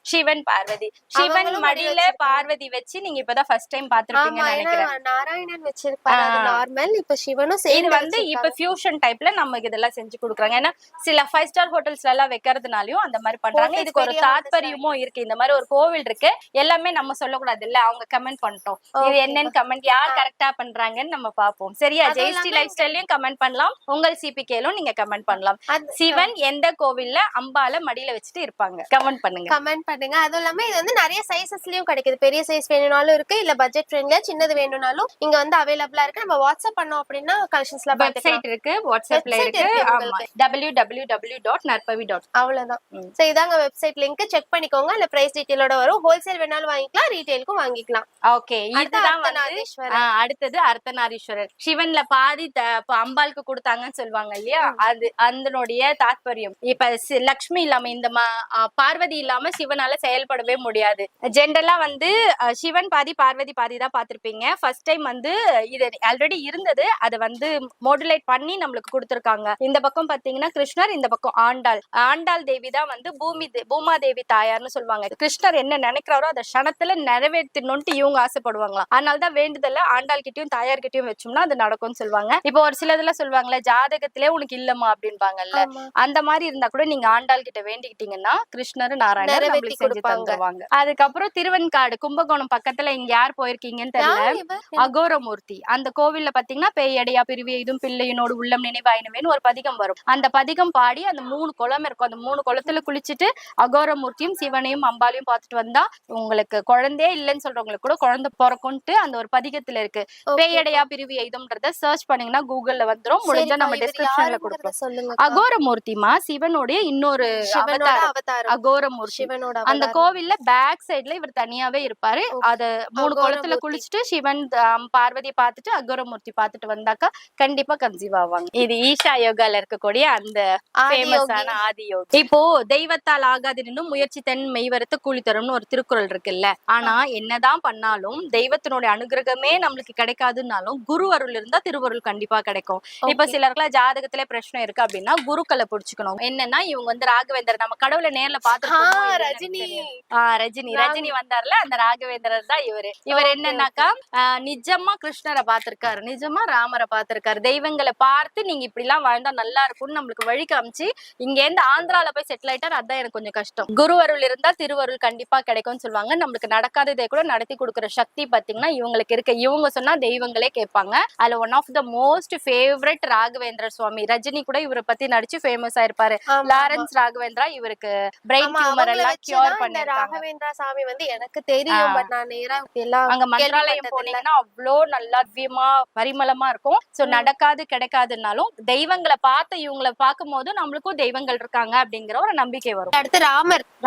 சிவன் மடியில பார்வதி வச்சு நீங்க இப்பதான் ஃபர்ஸ்ட் டைம் பாத்துருப்பீங்கன்னு நினைக்கிறேன். நாராயணன் வச்சிருப்பாங்க நார்மல். இப்ப சிவனும் இது வந்து இப்ப ஃபியூஷன் டைப்ல நமக்கு இதெல்லாம் செஞ்சு கொடுக்குறாங்க. ஏன்னா சில 5 ஸ்டார் ஹோட்டல்ஸ்ல எல்லாம் வைக்கிறதுனாலயும் அந்த மாதிரி பண்றாங்க. இதுக்கு ஒரு தாத்பரியமும் இருக்கு. இந்த மாதிரி ஒரு கோவில் இருக்கு, எல்லாமே நம்ம சொல்லக்கூடாது இல்ல, அவங்க கமெண்ட் பண்ணிட்டோம். இது என்னன்னு கமெண்ட் யார் கரெக்டா பண்றாங்கன்னு நம்ம பாப்போம். சரியா? ஜெயஸ்ரீ லைஃப் ஸ்டைலையும் கமெண்ட் பண்ணலாம், உங்கள் சிபிகேலும் நீங்க கமெண்ட் பண்ணலாம். சிவன் எந்த கோவில்ல அம்பால மடியில வச்சுட்டு இருப்பாங்க, கமெண்ட் பண்ணுங்க. அதுவும் இல்லாம இது வந்து நிறைய சைசஸ்லயும் கிடைக்குது. பெரிய சைஸ் வேணும்னாலும் இருக்கு, இல்ல பட்ஜெட் ஃப்ரெண்ட்லியா சின்னது வேணும்னாலும் இங்க வந்து அவைலபிளா இருக்கு. நம்ம வாட்ஸ்அப் பண்ணோம் அப்படின்னா கலெக்ஷன்ஸ்ல வெப்சைட் இருக்கு, வாட்ஸ்அப்ல இருக்கு. ஆமா, www.narpavi.com. அவ்வளவுதான். சோ இதாங்க வெப்சைட் லிங்க், செக் பண்ணிக்கோங்க. இல்ல பிரைஸ் டீடைலோட வரும். ஹோல்சேல் வேணாலும் வாங்கிக்கலாம், ரீட்டைலுக்கும் வாங்கிக்கலாம். ஓகே, இதுதான் அடுத்தது அர்த்தநாரீஸ்வரர். சிவன்ல பாதி அம்பாளுக்கு கொடுத்தாங்கன்னு சொல்லுவாங்க இல்லையா, அது அதனுடைய தாத்பரியம். இப்ப லக்ஷ்மி இல்லாம இந்த பார்வதி இல்லாம சிவனால செயல்படவே முடியாது. ஜென்ரலா வந்து சிவன் பாதி பார்வதி பாதி தான் பாத்திருப்பீங்க. ஃபர்ஸ்ட் டைம் வந்து இது ஆல்ரெடி இருந்தது, அதை வந்து மாடுலேட் பண்ணி நம்மளுக்கு கொடுத்திருக்காங்க. இந்த பக்கம் பாத்தீங்கன்னா கிருஷ்ணர், இந்த பக்கம் ஆண்டாள் தேவி தான் வந்து பூமாதேவி தாயார்னு சொல்லுவாங்க. கிருஷ்ணர் என்ன நினைக்கிறாரோ அதை க்ஷணத்துல நிறைவேற்றணும்னு இவங்க ஆசைப்படுவாங்களாம். அதனாலதான் வேண்டுதல ஆண்டாள் கிட்டயும் தாயார் கிட்டயும் வச்சோம்னா அது நடக்கும்னு சொல்லுவாங்க. இப்போ ஒரு சிலதுல சொல்லுவாங்கல்ல, ஜாதகத்திலே உனக்கு இல்லம்மா அப்படின்பாங்கல்ல, அந்த மாதிரி இருந்தா கூட நீங்க ஆண்டாள் கிட்ட வேண்டிக்கிட்டீங்கன்னா கிருஷ்ணர் நாராயணர் நம்மளுக்கு செஞ்சு தந்துருவாங்க. அதுக்கப்புறம் திருவெண்காடு கும்பகோணம் பக்கத்துல இங்க யார் போயிருக்கீங்கன்னு தெரியல, அகோரமூர்த்தி. அந்த கோவில்ல பாத்தீங்கன்னா பேயடையா பிரிவி இதும் பிள்ளையினோடு உள்ளம் நினைவாயினவேன்னு ஒரு பதிகம் வரும். அந்த பதிகம் பாடி அந்த 3 குளம் இருக்கும். அந்த 3 குளத்துல குளிச்சு குளிச்சுட்டு அகோரமூர்த்தியும் சிவனையும் அம்பாலையும் பார்த்துட்டு வந்தா உங்களுக்கு குழந்தையே இல்லைன்னு சொல்றவங்களுக்கு கூட குழந்தை பிறக்கும்ட்டு அந்த ஒரு பதிகத்துல இருக்கு. பேயடையா பிரிவு எய்தும்ன்றத சர்ச் பண்ணீங்கன்னா கூகுள்ல வந்துரும். முடிஞ்சா நம்ம டிஸ்கிரிப்ஷன்ல கொடுப்போம். அகோரமூர்த்திமா சிவனுடைய இன்னொரு அவதாரம் அகோரமூர்த்தி. அந்த கோவில்ல பேக் சைடுல இவர் தனியாவே இருப்பாரு. அத 3 குளத்துல குளிச்சுட்டு சிவன் பார்வதியை பார்த்துட்டு அகோரமூர்த்தி பார்த்துட்டு வந்தாக்கா கண்டிப்பா கன்சீவ் ஆவாங்க. இது ஈஷா யோகால இருக்கக்கூடிய அந்த ஃபேமஸான ஆதியோகி. இப்போ தெய்வத்தால் ஆகாதினும் முயற்சி தென் மெய்வரத்து கூலி தரும்னு ஒரு திருக்குறள் இருக்குல்ல. ஆனா என்னதான் பண்ணாலும் தெய்வத்தினுடைய அனுகிரகமே நம்மளுக்கு கிடைக்காதுன்னாலும் குரு அருள் இருந்தா திருவருள் கண்டிப்பா கிடைக்கும். இப்ப சிலருக்குலாம் ஜாதகத்திலே பிரச்சனை இருக்கு அப்படின்னா குருக்களை புடிச்சுக்கணும். என்னன்னா இவங்க வந்து ராகவேந்தர் நம்ம கடவுளை நேர்ல பாத்துருக்கோம். ரஜினி வந்தார்ல அந்த ராகவேந்தர் தான் இவரு. இவர் என்னன்னாக்கா நிஜமா கிருஷ்ணரை பாத்திருக்காரு, நிஜமா ராமரை பாத்திருக்காரு. தெய்வங்களை பார்த்து நீங்க இப்படி எல்லாம் வாழ்ந்தா நல்லா இருக்கும்னு நம்மளுக்கு வழி காமிச்சு இங்க இருந்து ஆந்திரால போய் செட்டில் ஆயிட்டார். அதான் எனக்கு கொஞ்சம் கஷ்டம். குரு அருள் இருந்தா திருவருள் கண்டிப்பா கிடைக்கும்னு சொல்லுவாங்க. நம்மளுக்கு நடக்காததை கூட நடத்தி கொடுக்குற சக்தி பாத்தீங்கன்னா இவங்களுக்கு இருக்கு. இவங்க சொன்னா தெய்வங்களே கேட்பாங்க. அதுல one of the most favourite Raghavendra Swami. Rajini கூட இவரை பத்தி நடிச்சு ஃபேமஸ் ஆயிருப்பாரு. லாரன்ஸ் ராகவேந்திரா இவருக்கு பிரெயின் டியூமர் எல்லாம் கியூர் பண்ணிருக்காங்க. ராகவேந்திரா சாமி வந்து எனக்கு தெரியும். பட் நான் நேரா எல்லாம் அங்க மந்திராலயம் போனீங்கன்னா அவ்வளோ நல்லா திவ்யமா பரிமளமா இருக்கும். சோ நடக்காது கிடைக்காதுன்னாலும் தெய்வங்களை பார்த்து இவங்களை பார்க்கும் போது நம்மளுக்கும் தெய்வங்கள் இருக்காங்க அப்படிங்கிற ஒரு நம்பிக்கை வரும். அடுத்து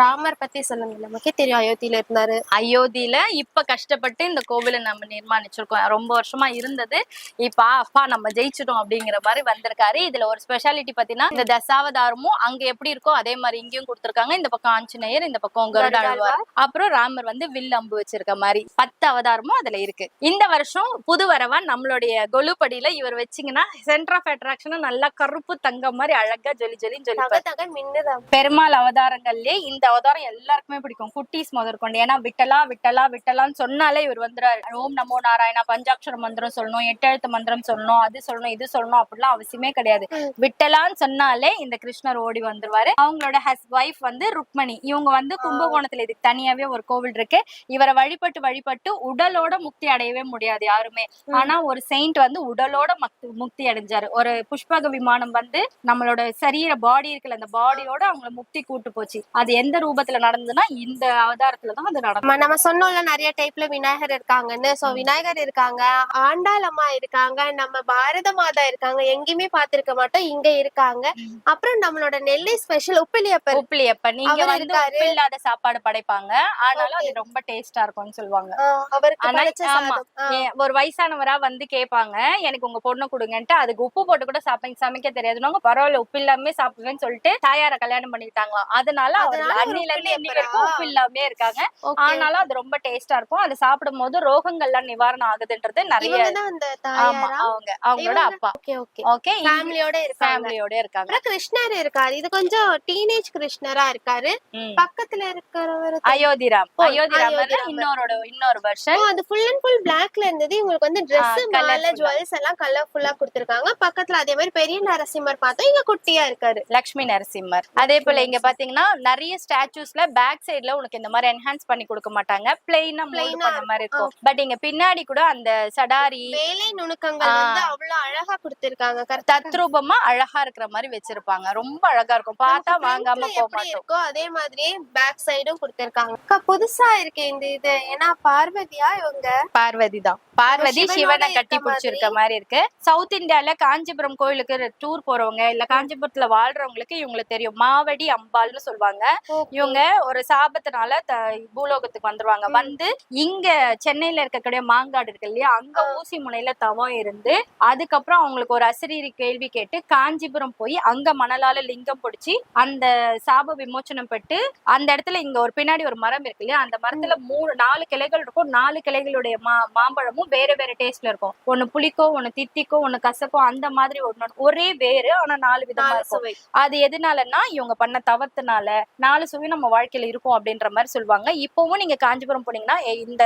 ராமர் பத்தி சொல்லுங்க. நமக்கே தெரியும் அயோத்தியில இருந்தாரு. அயோத்தியில இப்ப கஷ்டப்பட்டு இந்த கோவிலை நம்ம நிர்மாணிச்சிருக்கோம். ரொம்ப வருஷமா இருந்தது. இப்ப அப்பா நம்ம ஜெயிச்சிட்டோம் அப்படிங்கிற மாதிரி வந்திருக்காரு. இதுல ஒரு ஸ்பெஷாலிட்டி பாத்தீங்கன்னா இந்த தசாவதாரமும் அங்க எப்படி இருக்கோ அதே மாதிரி இங்கேயும் கொடுத்திருக்காங்க. இந்த பக்கம் ஆஞ்சநேயர், இந்த பக்கம் கருடாழ்வார், அப்புறம் ராமர் வந்து வில் அம்பு வச்சிருக்க மாதிரி 10 அவதாரமும் அதுல இருக்கு. இந்த வருஷம் புது வரவா நம்மளுடைய கொலுப்படியில இவர் வச்சீங்கன்னா சென்டர் ஆஃப் அட்ராக்ஷன் நல்லா கருப்பு தங்கம் மாதிரி அழகா ஜொலி பெருமாள் அவதாரங்கள்லயே இந்த அவதாரம் எல்லாருக்குமே பிடிக்கும். குட்டீஸ் முதற்கொண்டு. ஏன்னா விட்டலான்னு சொன்னாலே இவர் வந்துறாரு. ஓம் நமோ நாராயணா பஞ்சாட்சர மந்திரம் சொல்லணும், 8 எழுத்து மந்திரம் சொல்லணும், அது சொல்லணும் இது சொல்லணும் அப்படிலாம் அவசியமே கிடையாது. விட்டலான்னு சொன்னாலே இந்த கிருஷ்ணர் ஓடி வந்துருவாரு. அவங்களோட வைஃப் வந்து ருக்மணி. இவங்க வந்து கும்பகோணத்துல இதுக்கு தனியாவே ஒரு கோவில் இருக்கு. இவரை வழிபட்டு உடலோட முக்தி அடையவே முடியாது யாருமே. ஆனா ஒரு செயின்ட் வந்து உடலோட முக்தி அடைஞ்சாரு. ஒரு புஷ்பக விமானம் வந்து நம்மளோட சரீர பாடி இருக்குல்ல அந்த பாடியோட அவங்கள முக்தி கூட்டு போச்சு. அது எந்த ரூபத்துல நடந்ததுன்னா இந்த அவதாரத்துலதான் அது நடக்கும். நம்ம சொன்னோம்ல நிறைய டைப்ல விநாயகர் இருக்காங்கன்னு. சோ விநாயகர் இருக்காங்க, ஆண்டாள் அம்மா இருக்காங்க, நம்ம பாரத மாதா இருக்காங்க. எங்கேயுமே பாத்திருக்க மாட்டோம், இங்க இருக்காங்க. அப்புறம் நம்மளோட நெல்லை ஸ்பெஷல் உப்பிலியப்பன். நீங்க வந்து உப்பு இல்லாத சாப்பாடு படைப்பாங்க. ஆனாலும் அது ரொம்ப டேஸ்டா இருக்கும்னு சொல்லுவாங்க. ஒரு வயசானவரா வந்து கேட்பாங்க எனக்கு உங்க பொண்ணு கொடுங்கன்ட்டு. அதுக்கு உப்பு போட்டு கூட சமைக்க தெரியாதுன்னு பரவாயில்ல உப்பு இல்லாம சாப்பிடுவேன்னு சொல்லிட்டு தாயார கல்யாணம் பண்ணிட்டாங்களாம். அதனால அன்னில இருந்து இன்னைக்கு வரைக்கும் உப்பு இல்லாம இருக்காங்க. ஆனாலும் அது ரொம்ப டேஸ்டா இருக்கும். அது சாப்பிடும் போது ரோகங்கள்லாம் நிவாரணம் ஆகுதுன்றது நிறைய. அவங்களோட அப்பா ஃபேமிலியோட இருக்காங்க. கிருஷ்ணர் இருக்காரு. இது கொஞ்சம் டீனேஜ் கிருஷ்ணரா இருக்காரு. பக்கத்துல இருக்கிறவர் அயோத்திராம். இன்னொரு வெர்ஷன். அது ஃபுல் அண்ட் ஃபுல் பிளாக்ல இருந்தது. உங்களுக்கு வந்து Dress மாலை ஜுவல்ஸ் எல்லாம் கலர்ஃபுல்லா கொடுத்திருக்காங்க. பக்கத்துல அதே மாதிரி பெரிய நரசிம்மர் பார்த்தா இங்க குட்டியா இருக்காரு லட்சுமி நரசிம்மர். அதே போல இங்க பாத்தீங்கன்னா நிறைய ஸ்டாச்சூஸ்ல பேக் சைடுல உனக்கு இந்த மாதிரி என்ஹான்ஸ் பண்ணி கொடுக்க மாட்டாங்க. பிளைனா அந்த மாதிரி இருக்கும். பட் இங்க பின்னாடி கூட அந்த சடாரி வேலை நுணுக்கங்கள் வந்து அவ்வளவு அழகா கொடுத்திருக்காங்க. தத்ரூபமா அழகா இருக்கிற மாதிரி வச்சிருப்பாங்க. ரொம்ப அழகா இருக்கும். பார்த்தா வாங்காம போக மாட்டோம். அதே மாதிரியே பேக் சைடும் கொடுத்திருக்காங்க. புதுசா இருக்கு இந்த இது. ஏன்னா பார்வதியா இவங்க பார்வதி சிவனை கட்டி பிடிச்சிருக்க மாதிரி இருக்கு. சவுத் இந்தியால காஞ்சிபுரம் கோயிலுக்கு டூர் போறவங்க இல்ல காஞ்சிபுரத்துல வாழ்றவங்களுக்கு இவங்களுக்கு தெரியும். மாவடி அம்பாள்னு சொல்லுவாங்க. இவங்க ஒரு சாபத்தினால பூலோகத்துக்கு வந்துருவாங்க. வந்து இங்க சென்னையில இருக்கக்கூடிய மாங்காடு இருக்கு இல்லையா, அங்க ஊசி முனையில தவம் இருந்து அதுக்கப்புறம் அவங்களுக்கு ஒரு அசரீரி கேள்வி கேட்டு காஞ்சிபுரம் போய் அங்க மணலால லிங்கம் பிடிச்சி அந்த சாப விமோச்சனம் பெற்று அந்த இடத்துல இங்க ஒரு பின்னாடி ஒரு மரம் இருக்கு இல்லையா, அந்த மரத்துல 4 கிளைகள் இருக்கும். 4 கிளைகளுடைய மாம்பழமும் வேற வேற டேஸ்ட்ல இருக்கும். ஒண்ணு புளிக்கோ, ஒண்ணு தித்திக்கோ, ஒண்ணு கசக்கோ, அந்த மாதிரி ஒரே வேறு ஆனா 4 விதமா இருக்கும். அது எதுனாலன்னா இவங்க பண்ண தவத்தினால 4 சுவை நம்ம வாழ்க்கையில இருக்கும் அப்படின்ற மாதிரி சொல்லுவாங்க. இப்பவும் நீங்க காஞ்சிபுரம் போனீங்கன்னா இந்த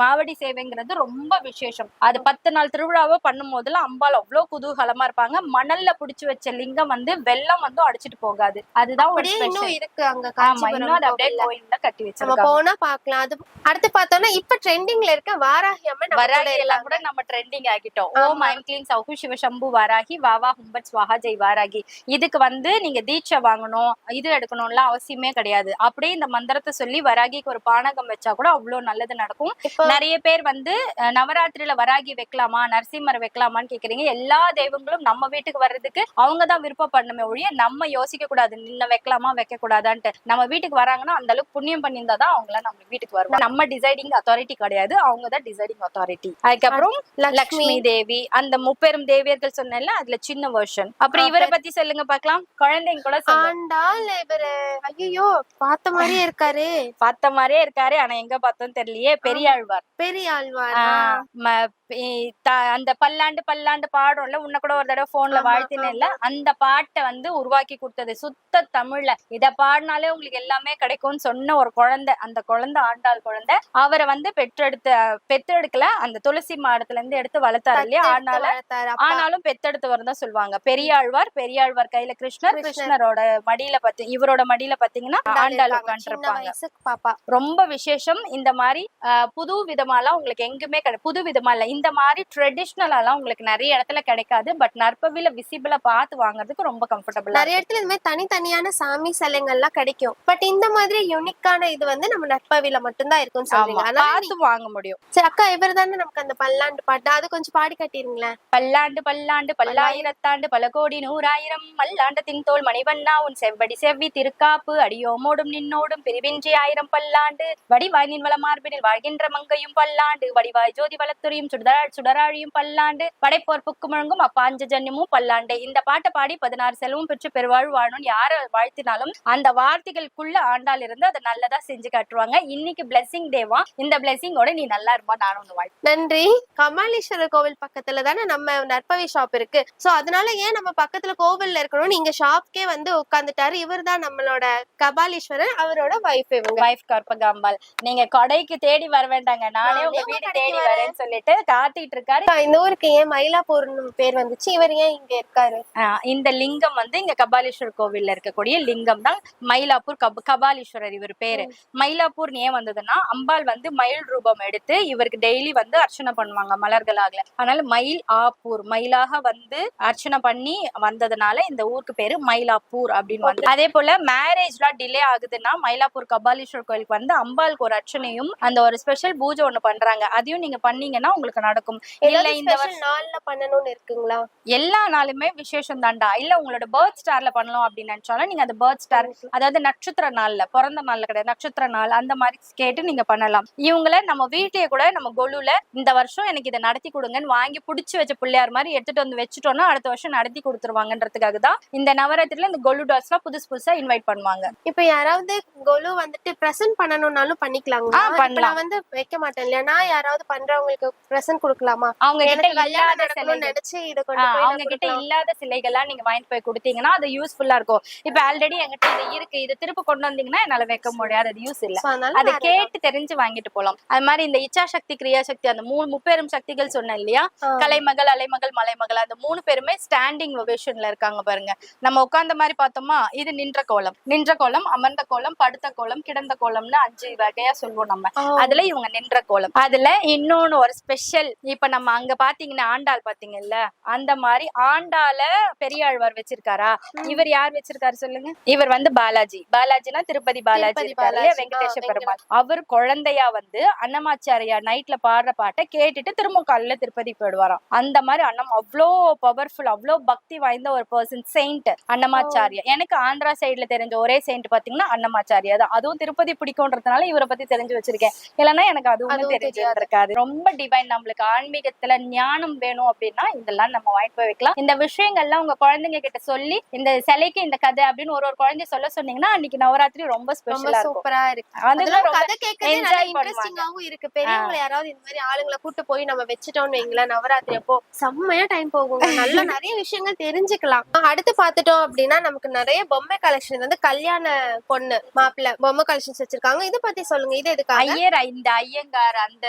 மாவடி சேவைங்கிறது ரொம்ப விசேஷம். அது 10 நாள் திருவிழாவோ பண்ணும் போதுல அம்பாள் அவ்வளவு குதூகலமா இருப்பாங்க. மணல்ல புடிச்சு வச்ச லிங்கம் வந்து வெள்ளம் வந்து அடிச்சிட்டு போகாது. அதுதான் ஒரு இருக்கு அங்க. இன்னும் அது அப்படியே கோயில்ல கட்டி வச்சிருக்காங்க. போனா பாக்கலாம். அது அடுத்து பார்த்தோம்னா இப்ப ட்ரெண்டிங்ல இருக்க வாராகி அம்மன். வராகி எல்லாம் கூட நம்ம ட்ரெண்டிங் ஆகிட்டோம். ஓம் ஐம் க்ளீம் சௌகு சிவ சம்பு வாராகி வாவா ஹும்பட் ஸ்வாஹா ஜெய் வாராகி. இதுக்கு வந்து நீங்க தீட்சை வாங்கணும். இது எடுக்கணும்லாம் அவசியமே கிடையாது. அப்படியே இந்த மந்திரத்தை சொல்லி வராகிக்கு ஒரு பானகம் வச்சா கூட அவ்வளவு நல்லது நடக்கும். நிறைய பேர் வந்து நவராத்திரியில வராகி வைக்கலாமா நரசிம்மர் வைக்கலாமான்னு கேக்குறீங்க. எல்லா தெய்வங்களும் நம்ம வீட்டுக்கு வர்றதுக்கு அவங்கதான் விருப்பப்படணுமே ஒழிய நம்ம யோசிக்க கூடாது நின்ன வைக்கலாமா வைக்க கூடாதான்ட்டு. நம்ம வீட்டுக்கு வராங்கன்னா அந்த அளவுக்கு புண்ணியம் பண்ணியிருந்தாதான் அவங்கள நம்ம வீட்டுக்கு வருவாங்க. நம்ம டிசைடிங் அத்தாரிட்டி கிடையாது, அவங்கதான் டிசைடிங் அத்தாரிட்டி. அதுக்கப்புறம் லட்சுமி தேவி, அந்த முப்பெரும் தேவியர்கள் சொன்னேன்ல அதுல சின்ன வெர்ஷன். அப்புறம் இவரை பத்தி சொல்லுங்க பாக்கலாம். குழந்தைங்க கூட ஆண்டாள் இவரு ஐயோ பார்த்த மாதிரியே இருக்காரு. பார்த்த மாதிரியே இருக்காரு, ஆனா எங்க பார்த்தோம் தெரியலையே. பெரியாழ்வார். பெரியாழ்வார் அந்த பல்லாண்டு பல்லாண்டு பாடும்ல, உன்ன கூட ஒரு தடவை போன்ல வாழ்த்தினேன்ல, அந்த பாட்டை வந்து உருவாக்கி கொடுத்தது சுத்த தமிழ்ல. இத பாடினாலே உங்களுக்கு எல்லாமே கிடைக்கும்னு சொன்ன ஒரு குழந்தை. அந்த குழந்தை ஆண்டாள் குழந்தை. அவரை வந்து பெற்றெடுக்கல, அந்த துளசி மாடத்துல இருந்து எடுத்து வளர்த்தாரு இல்லையா. ஆனாலும் பெத்தெடுத்தவர் தான் சொல்லுவாங்க. பெரியாழ்வார் கையில கிருஷ்ணரோட மடியில இவரோட மடியில பாத்தீங்கன்னா ஆண்டாள் உட்காந்துருப்பாங்க. ரொம்ப விசேஷம். இந்த மாதிரி புது விதமாலாம் உங்களுக்கு எங்குமே புது விதமா இல்ல, இந்த மாதிரி ட்ரெடிஷ்னலாலாம் உங்களுக்கு நிறைய இடத்துல கிடைக்காது. பட் நற்பவில விசிபிளா பார்த்து வாங்குறதுக்கு ரொம்ப கம்ஃபர்டபுள். நிறைய இடத்துல இந்த மாதிரி தனித்தனியான சாமி சிலைங்கள்லாம் கிடைக்கும். பட் இந்த மாதிரி யூனிக்கான இது வந்து நம்ம நற்பவில மட்டும்தான் இருக்கும்னு சொல்றீங்க. பார்த்து வாங்க முடியும். சரி அக்கா, இவர் தானே நமக்கு அந்த பல்லாண்டு பாட்டு, அது கொஞ்சம் பாடி காட்டிருங்களேன். பல்லாண்டு பல்லாண்டு பல்லாயிரத்தாண்டு பல கோடி நூறாயிரம் மல்லாண்டத்தின் தோல் மணிவண்ணா உன் செவ்வடி செவ்வி திருக்காப்பு அடியோமோடும் நின்னோடும் பிரிவின்றி ஆயிரம் பல்லாண்டு வடிவாய் நின்வள மார்பினில் வாழ்கின்ற மங்கையும் பல்லாண்டு வடிவாய் ஜோதி வளத்துறையும் சுடராழியும் பல்லாண்டு படைப்போர் புக்கு முழங்கும் அப்பாஞ்ச ஜன்யமும் பல்லாண்டு. இந்த பாட்டை பாடி 16 செல்வம் பெற்று பெருவாழ் வாழணும் யார வாழ்த்தினாலும் அந்த வார்த்தைகளுக்குள்ள ஆண்டாள் இருந்து அதை நல்லதா செஞ்சு காட்டுவாங்க. இன்னைக்கு பிளெஸிங் டேவா, இந்த பிளெஸிங்கோட நீ நல்லா இருமா நானும் ஒண்ணு வாழ்த்து. நன்றி. கமாலீஸ்வரர் கோவில் பக்கத்துல தானே நம்ம நற்பவி ஷாப் இருக்கு. சோ அதனால ஏன் நம்ம பக்கத்துல கோவில்ல இருக்கணும், நீங்க ஷாப்கே வந்து உட்கார்ந்துட்டாரு. இவர் தான் நம்மளோட கபாலீஸ்வரர், அவரோட வைஃப். இவங்க வைஃப் கற்பகாம்பாள். நீங்க கொடைக்கு தேடி வர வேண்டாங்க, நானே உங்க வீடு தேடி வரேன்னு சொல்லிட்டு காத்திட்டு இருக்காரு. இந்த ஊருக்கு ஏன் மயிலாப்பூர்னு பேர் வந்துச்சு, இவர் ஏன் இங்க இருக்காரு? இந்த லிங்கம் வந்து இங்க கபாலீஸ்வரர் கோவில்ல இருக்கக்கூடிய லிங்கம் தான் மயிலாப்பூர் கபாலீஸ்வரர் இவர் பேரு. மயிலாப்பூர் ஏன் வந்ததுன்னா அம்பாள் வந்து மயில் ரூபம் எடுத்து இவருக்கு டெய்லி வந்து அர்ச்சனை பண்ணுவாங்க மலர்களாக. அதனால மயில் ஆப்பூர் மயிலாக வந்து அர்ச்சனை பண்ணி வந்ததுனால இந்த ஊருக்கு பேரு மயிலாப்பூர் அப்படின்னு வந்து. அதே போல மேரேஜ்லாம் டிலே ஆகுதுன்னா மயிலாப்பூர் கபாலீஸ்வரர் கோயிலுக்கு வந்து அம்பாளுக்கு ஒரு அர்ச்சனையும் அந்த ஒரு ஸ்பெஷல் பூஜை ஒண்ணு பண்றாங்க. அதையும் நீங்க பண்ணீங்கன்னா உங்களுக்கு நடக்கும். இல்ல இந்த நாள்ல பண்ணணும்னு இருக்குங்களா? எல்லா நாளுமே விசேஷம் தாண்டா. இல்ல உங்களோட பர்த் ஸ்டார்ல பண்ணணும் அப்படின்னு நினைச்சாலும் நீங்க அந்த பர்த் ஸ்டார், அதாவது நட்சத்திர நாள்ல, பிறந்த நாள்ல கிடையாது, நட்சத்திர நாள் அந்த மாதிரி கேட்டு நீங்க பண்ணலாம். இவங்கள நம்ம வீட்லயே கூட நம்ம கொலுல இந்த வருஷம் எனக்கு இதை நடத்தி கொடுங்கன்னு வாங்கி புடிச்சு வச்ச பிள்ளையார் மாதிரி எடுத்துட்டு வந்து வச்சுட்டோம்னா அடுத்த வருஷம் நடத்தி கொடுத்துருவாங்கன்றதுக்காக தான் இந்த நவராத்திரில இந்த கொலு டாஸ்ல புதுசா இன்வைட் பண்ணுவாங்க. இப்ப யாராவது கொலு வந்துட்டு பிரசன்ட் பண்ணணும்னாலும் பண்ணிக்கலாங்க. நான் வந்து வைக்க மாட்டேன் இல்லையா, யாராவது பண்றவங்களுக்கு பிரசன்ட் கொடுக்கலாமா? அவங்க கிட்ட இல்லாத நினைச்சு இதை அவங்க கிட்ட இல்லாத சிலைகள்லாம் நீங்க வாங்கிட்டு போய் கொடுத்தீங்கன்னா அது யூஸ்ஃபுல்லா இருக்கும். இப்ப ஆல்ரெடி என்கிட்ட இது இருக்கு, இது திருப்பி கொண்டு வந்தீங்கன்னா என்னால வைக்க முடியாது, அது யூஸ் இல்ல. அதை கேட்டு தெரிஞ்சு வாங்கிட்டு போலாம். அது மாதிரி இந்த இச்சா சக்தி கிரியா சக்தி அந்த முப்பெரும் சக்திகள் சொன்னேன் இல்லையா, கலைமகள் அலைமகள் மலைமகள், அந்த 3 பேருமே ஸ்டாண்டிங் ஒவேஷன்ல இருக்காங்க பாருங்க. நம்ம உட்கார்ந்த மாதிரி பார்த்தோமா, இது நின்ற கோலம், அமர்ந்த கோலம், படுத்த கோலம், கிடந்த கோலம்னு 5 வகையா சொல்லுவோம் நம்ம. அதுல இவங்க நின்ற கோலம். அதுல இன்னொன்னு ஒரு ஸ்பெஷல், இப்ப நம்ம அங்க பாத்தீங்கன்னா ஆண்டாள் பாத்தீங்கல்ல, அந்த மாதிரி ஆண்டாள பெரியாழ்வார் வச்சிருக்காரா? இவர் யார் வச்சிருக்காரு சொல்லுங்க? இவர் வந்து பாலாஜினா திருப்பதி பாலாஜி இருக்காரு, வெங்கடேஷ பெருமாள். அவர் குழந்தையா வந்து அன்னமாச்சாரியா நைட்ல பாடுற பாட்டை கேட்டுட்டு திரும்ப காலையில திருப்பதி போயிடுவாராம். அந்த மாதிரி அவ்வளோ பவர்ஃபுல், அவ்வளோ பக்தி வாய்ந்த ஒரு பர்சன், செயின்ட் அன்னமாச்சாரியா. எனக்கு ஆந்திரா சைட்ல தெரிஞ்ச ஒரே செயின்ட் பாத்தீங்கன்னா அன்னமாச்சாரியா தான். அதுவும் திருப்பதி பிடிக்கும்ன்றதுனால இவரை பத்தி தெரிஞ்சு வச்சிருக்கேன். இல்லைன்னா எனக்கு அதுவும் தெரிஞ்சு இருக்காது. ரொம்ப டிவைன். நம்மளுக்கு ஆன்மீகத்துல ஞானம் வேணும் அப்படின்னா இதெல்லாம் நம்ம வாங்கிட்டு போய் வைக்கலாம். இந்த விஷயங்கள்லாம் உங்க குழந்தைங்க கிட்ட சொல்லி இந்த சிலைக்கு இந்த கதை அப்படின்னு ஒரு குழந்தைய சொல்ல சொன்னீங்கன்னா அன்னைக்கு நவராத்திரி ரொம்ப ஸ்பெஷலா சூப்பரா இருக்கு. பெரியவங்க யாராவது இந்த மாதிரி ஆளுங்களை கூட்டு போய் நம்ம வச்சுட்டோம்னு வைங்களேன், நவராத்திரி அப்போ செம்மையா டைம் போகும். நல்ல நிறைய விஷயங்கள் தெரிஞ்சுக்கலாம். அடுத்து பாத்துட்டோம் அப்படின்னா நமக்கு நிறைய பொம்மை கலெக்ஷன் வந்து கல்யாண பொண்ணு மாப்பிள்ளை பொம்மை கலெக்ஷன்ஸ் வச்சிருக்காங்க. இதை பத்தி சொல்லுங்க. இது எதுக்கு? இந்த ஐயங்கார் அந்த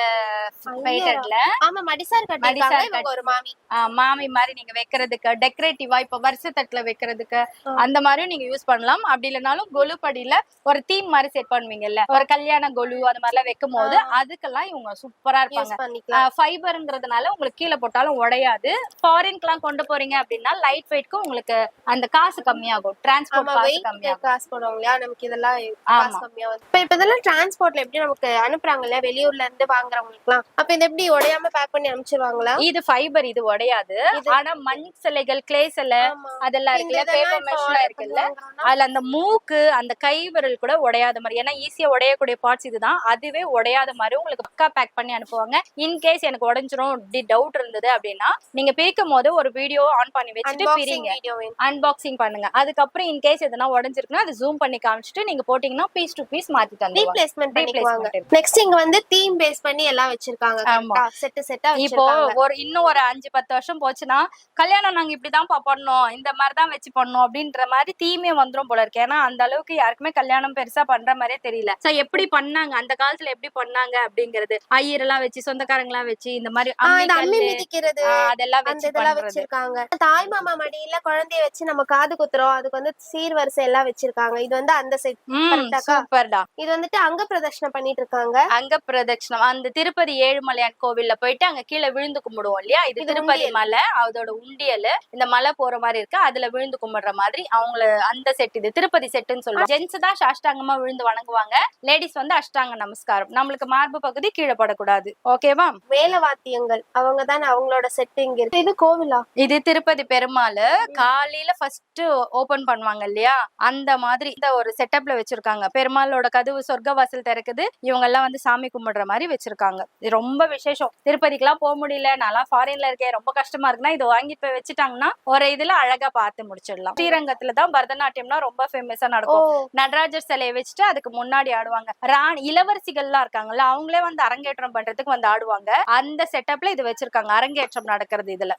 ஆமா மடிசார் கட்டிருக்காங்க இவங்க ஒரு மாமி. மாமி மாதிரி நீங்க வைக்கிறதுக்கு டெக்கரேட்டிவா இப்ப வருஷத்தட்டுல வைக்கிறதுக்கு அந்த மாதிரியும் நீங்க யூஸ் பண்ணலாம். அப்படி இல்லைனாலும் கொலு படியில ஒரு தீம் மாதிரி செட் பண்ணுவீங்கல்ல, ஒரு கல்யாண கொலு அது மாதிரிலாம் வைக்கும் போது அதுக்கெல்லாம் இவங்க சூப்பரா இருப்பாங்க. ஃபைபர்ங்கிறதுனால உங்களுக்கு கீழே போட்டாலும் உடையாது. ஃபாரின்க்கு எல்லாம் கொண்டு போறீங்க அப்படின்னா லைட் வெயிட்க்கும் உங்களுக்கு அந்த காசு கம்மியாகும், டிரான்ஸ்போர்ட் காசு கம்மியாகும். காசு போடுவாங்க இல்லையா நமக்கு, இதெல்லாம் காசு கம்மியாகும். இப்ப இதெல்லாம் டிரான்ஸ்போர்ட்ல எப்படி நமக்கு அனுப்புறாங்க இல்லையா வெளியூர்ல இருந்து வாங்குறவங்களுக்கு எல்லாம், அப்ப இது எப்படி உடையாம பேக் பண்ணி அனுப்பிச்சிருவாங்களா? இது ஃபைபர், இது உடையாது. ஆனா மண் சிலைகள், கிளே சிலை அதெல்லாம் இருக்குல்ல, பேப்பர் மெஷ்லாம் இருக்குல்ல, அதுல அந்த மூக்கு அந்த கை விரல் கூட உடையாத மாதிரி, ஏன்னா ஈஸியா உடையக்கூடிய பார்ட்ஸ் இதுதான், அதுவே உடையாத மாதிரி உங்களுக்கு பக்கா பேக் பண்ணி அனுப்புவாங்க. இன்கேஸ் எனக்கு உடைஞ்சிரும் அப்படி டவுட் இருந்தது அப்படின்னா நீங்க பிரிக்கும் போது ஒரு வீடியோ ஆன் பண்ணி வச்சுட்டு பிரிங்க, அன்பாக்சிங் பண்ணுங்க. அதுக்கப்புறம் இன்கேஸ் எதனா உடைஞ்சிருக்குன்னா அது ஜூம் பண்ணி காமிச்சிட்டு நீங்க போட்டீங்கன்னா பீஸ் டு பீஸ் மாத்தி தந்துருவாங்க. ரீப்ளேஸ்மென்ட் பண்ணிக்குவாங்க. நெக்ஸ்ட் இங்க வந்து தீம் பேஸ் பண்ணி எல்லாம் வச்சிருக்காங்க. செட் செட்டா இப்போ இன்னும் ஒரு 5-10 வருஷம் போச்சுன்னா கல்யாணம் நாங்க இப்படிதான் பண்ணோம், இந்த மாதிரிதான் வச்சு பண்ணோம் அப்படின்ற மாதிரி தீமே வந்துரும் போல இருக்கு. ஏன்னா அந்த அளவுக்கு யாருக்குமே கல்யாணம் பெருசா பண்ற மாதிரியே தெரியல. சோ எப்படி பண்ணாங்க அந்த காலத்துல, எப்படி பண்ணாங்க அப்படிங்கறது, ஐயரெல்லாம் வச்சு சொந்தக்காரங்களா வச்சு இந்த மாதிரி அம்மி மிதிக்கிறது அதெல்லாம் வச்சிருக்காங்க. தாய் மாமா மடியில குழந்தைய வச்சு நம்ம காது குத்துறோம், அதுக்கு வந்து சீர்வரிசை எல்லாம் வச்சிருக்காங்க. இது வந்து அந்த செட். சூப்பர்டா. இது வந்துட்டு அங்க பிரதட்சணம் பண்ணிட்டு இருக்காங்க. அங்க பிரதட்சணம் அந்த திருப்பதி ஏழுமலையான் கோவில்ல போயிட்டு அங்க கீழே விழுந்து கும்பிடுவோம் இல்லையா, இது திருப்பதி மலை, அதோட உண்டியல் இந்த மலை போற மாதிரி இருக்கு, அதுல விழுந்து கும்பிடுற மாதிரி அவங்கள அந்த செட், இது திருப்பதி செட்டுன்னு சொல்லுவாங்க. ஜென்ஸ் தான் சாஷ்டாங்கமா விழுந்து வணங்குவாங்க, லேடிஸ் வந்து அஷ்டாங்க நமஸ்காரம். நம்மளுக்கு மார்பு பகுதி கீழே படக்கூடாது. ஓகேவா? மேலவாத்தியங்கள் அவங்க தான், அவங்களோட செட் இங்க இருக்கு. இது கோவிலா? இது திருப்பதி பெருமாள் காலையில ஃபர்ஸ்ட் ஓபன் பண்ணுவாங்க இல்லையா, அந்த மாதிரி இந்த ஒரு செட்டப்ல வச்சிருக்காங்க. பெருமாளோட கதவு சொர்க்க வாசல் திறக்குது, இவங்க எல்லாம் வந்து சாமி கும்பிடுற மாதிரி வச்சிருக்காங்க. இது ரொம்ப விசேஷம். திருப்பதிக்கு எல்லாம் போக முடியல, நல்லா ஃபாரின்ல இருக்கேன், ரொம்ப கஷ்டமா இருக்குன்னா இது வாங்கிட்டு போய் வச்சுட்டாங்கன்னா ஒரு இதுல அழகா பார்த்து முடிச்சிடலாம். ஸ்ரீரங்கத்துலதான் பரதநாட்டியம்னா ரொம்ப ஃபேமஸா நடக்கும். நடராஜர் சிலையை வச்சுட்டு அதுக்கு முன்னாடி ஆடுவாங்க. இளவரசிகள் எல்லாம் இருக்காங்கல்ல, அவங்களே வந்து அரங்கேற்றம் பண்றதுக்கு வந்து ஆடுவாங்க. அந்த செட்டப்ல இது வச்சிருக்காங்க, அரங்கேற்றம் நடக்கிறது இதுல.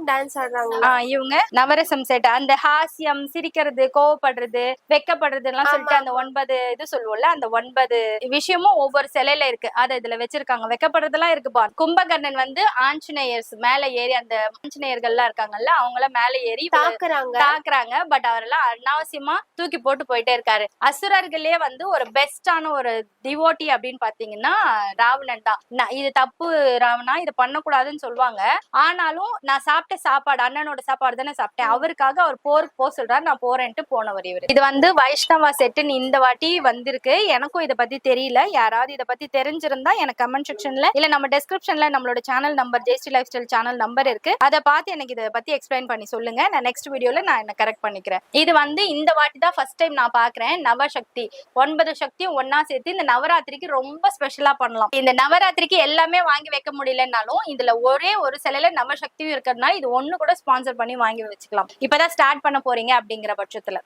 டான்ஸ் ஆடுறாங்க இவங்க. நவரசம் செட், அந்த ஹாஸ்யம், சிரிக்கிறது, கோவப்படுறது, வெக்கப்படுறது எல்லாம் சொல்லிட்டு அந்த 9 இது சொல்லுவோம்ல, அந்த 9 விஷயமும் ஒவ்வொரு சிலையில இருக்கு, அதை இதுல வச்சிருக்காங்க. வெக்கப்படுறதெல்லாம் இருக்கு பாரு. கும்பகர்ணன் வந்து ஆஞ்சநேயர்ஸ் மேல ஏறி, அந்த ஆஞ்சநேயர்கள் எல்லாம் இருக்காங்கல்ல அவங்கள மேல ஏறி தாக்குறாங்க. பட் அவரெல்லாம் அனாவசியமா தூக்கி போட்டு போயிட்டே இருக்காரு. அசுரர்களே வந்து ஒரு பெஸ்டான ஒரு டிவோட்டி அப்படின்னு பாத்தீங்கன்னா ராவணன் தான். இது தப்பு ராவணா, இது பண்ணக்கூடாதுன்னு சொல்லுவாங்க. ஆனாலும் நான் சாப்பிட்ட சாப்பாடு, அண்ணனோட சாப்பாடு தானே சாப்பிட்டேன், அவருக்காக அவர் போருக்கு போக சொல்றாரு, நான் போறேன்ட்டு போனவர் இவர். இது வந்து வைஷ்ணவா செட்டுன்னு இந்த வாட்டி வந்திருக்கு. எனக்கும் இதை பத்தி தெரியல. யாராவது இதை பத்தி தெரிஞ்சிருந்தா எனக்கு கமெண்ட் செக்ஷன்ல இல்ல நம்ம டிஸ்கிரிப்ஷன்ல நம்மளோட channel number, Jayashree lifestyle channel number இருக்கு, அதை பார்த்து எனக்கு இதை பத்தி எக்ஸ்பிளைன் பண்ணி சொல்லுங்க. நான் நெக்ஸ்ட் வீடியோல நான் என்ன கரெக்ட் பண்ணிக்கிறேன். இது வந்து இந்த வாட்டி தான் ஃபர்ஸ்ட் டைம் நான் பாக்குறேன். நவசக்தி 9 சக்தியும் ஒன்னா சேர்த்து இந்த நவராத்திரிக்கு ரொம்ப ஸ்பெஷலா பண்ணலாம். இந்த நவராத்திரிக்கு எல்லாமே வாங்கி வைக்க முடியலன்னாலும் இதுல ஒரே ஒரு சிலையில நவசக்தியும் இருக்கிறதுனால இது ஒண்ணு கூட ஸ்பான்சர் பண்ணி வாங்கி வச்சுக்கலாம். இப்பதான் ஸ்டார்ட் பண்ண போறீங்க அப்படிங்கிற பட்சத்துல